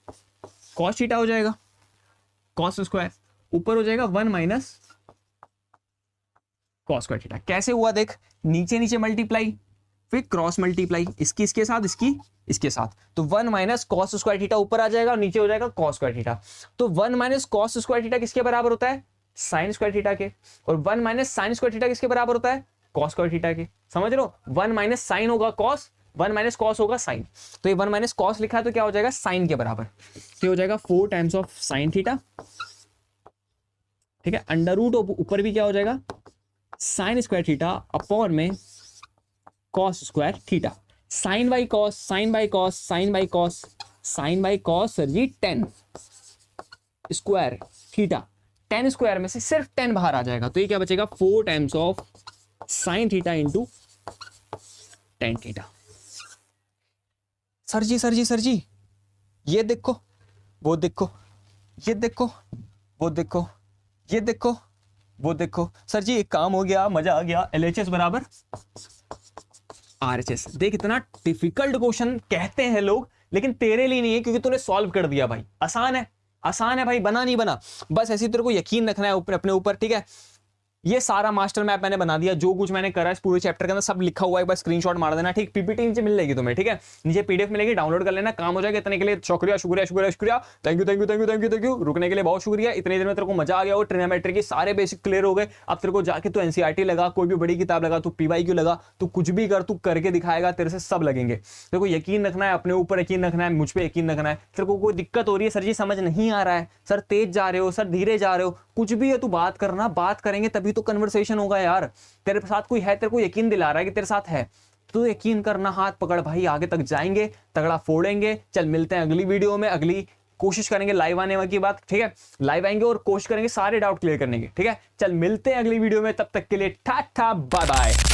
कॉस थीटा हो जाएगा, कॉस स्क्वायर, ऊपर हो जाएगा 1 माइनस कॉस स्क्वायर थीटा। कैसे हुआ देख, नीचे नीचे मल्टीप्लाई, फिर क्रॉस मल्टीप्लाई, इसकी इसके साथ, इसकी इसके साथ, तो 1 माइनस कॉस स्क्वायर थीटा ऊपर आ जाएगा और नीचे हो जाएगा कॉस स्क्वायर थीटा। तो 1 माइनस कॉस स्क्वायर थीटा किसके बराबर होता है, साइन स्क्वायर थीटा के, और 1 माइनस साइन स्क्वायर थीटा किसके बराबर होता है, कॉस स्क्वायर थीटा के। समझ लो, 1 माइनस साइन होगा कॉस, 1 माइनस कॉस होगा साइन, तो ये 1 माइनस कॉस लिखा है तो क्या हो जाएगा, साइन के बराबर, तो हो जाएगा 4 टाइम्स ऑफ साइन थीटा। ठीक है, अंडर रूट ऊपर भी क्या हो जाएगा, साइन स्क्वायर थीटा अपॉन में cos square theta. Sine by cos, sine by cos, sine by cos, sine by cos sir ji 10 square theta, 10 square में से सिर्फ 10 बाहर आ जाएगा, तो ये क्या बचेगा, 4 times of sine theta into tan theta. Sir ji ये देखो, वो देखो, ये देखो, वो देखो, ये देखो, वो देखो। सर जी एक काम हो गया, मजा आ गया। LHS बराबर RHS। देख इतना डिफिकल्ट क्वेश्चन कहते हैं लोग, लेकिन तेरे लिए नहीं है, क्योंकि तूने सॉल्व कर दिया भाई। आसान है भाई, बना नहीं बना, बस ऐसी तेरे को यकीन रखना है अपने ऊपर। ठीक है, ये सारा मास्टर मैप मैंने बना दिया, जो कुछ मैंने करा इस पूरे चैप्टर के अंदर सब लिखा हुआ है, बस स्क्रीनशॉट मार देना। ठीक, पीपीटी नीचे मिल जाएगी तुम्हें, ठीक है, नीचे PDF मिलेगी, डाउनलोड कर लेना, काम हो जाएगा। इतने के लिए शुक्रिया, थैंक यू। रुकने के लिए बहुत शुक्रिया। इतने देर में तेरे को मजा आ गया हो, ट्रिग्नोमेट्री के सारे बेसिक क्लियर हो गए। अब तेरे को जाके तू NCERT लगा, कोई भी बड़ी किताब लगा, तू PYQ लगा, तू कुछ भी कर, तू करके दिखाएगा, तेरे से सब लगेंगे। तेरे को यकीन रखना है, अपने ऊपर यकीन रखना है, मुझ पर यकीन रखना है। तेरे को कोई दिक्कत हो रही है, सर जी समझ नहीं आ रहा है, सर तेज जा रहे हो, सर धीरे जा रहे हो, कुछ भी है, तू बात करना, बात करेंगे तभी तो कन्वर्सेशन होगा यार। तेरे साथ कोई है, तेरे को यकीन दिला रहा है कि तेरे साथ है, तो यकीन करना, हाथ पकड़ भाई, आगे तक जाएंगे, तगड़ा फोड़ेंगे। चल मिलते हैं अगली वीडियो में, अगली कोशिश करेंगे लाइव आने की बात, ठीक है, लाइव आएंगे और कोशिश करेंगे सारे डाउट क्लियर करने की, ठीक है। चल मिलते हैं अगली वीडियो में, तब तक के लिए टाटा बाय बाय।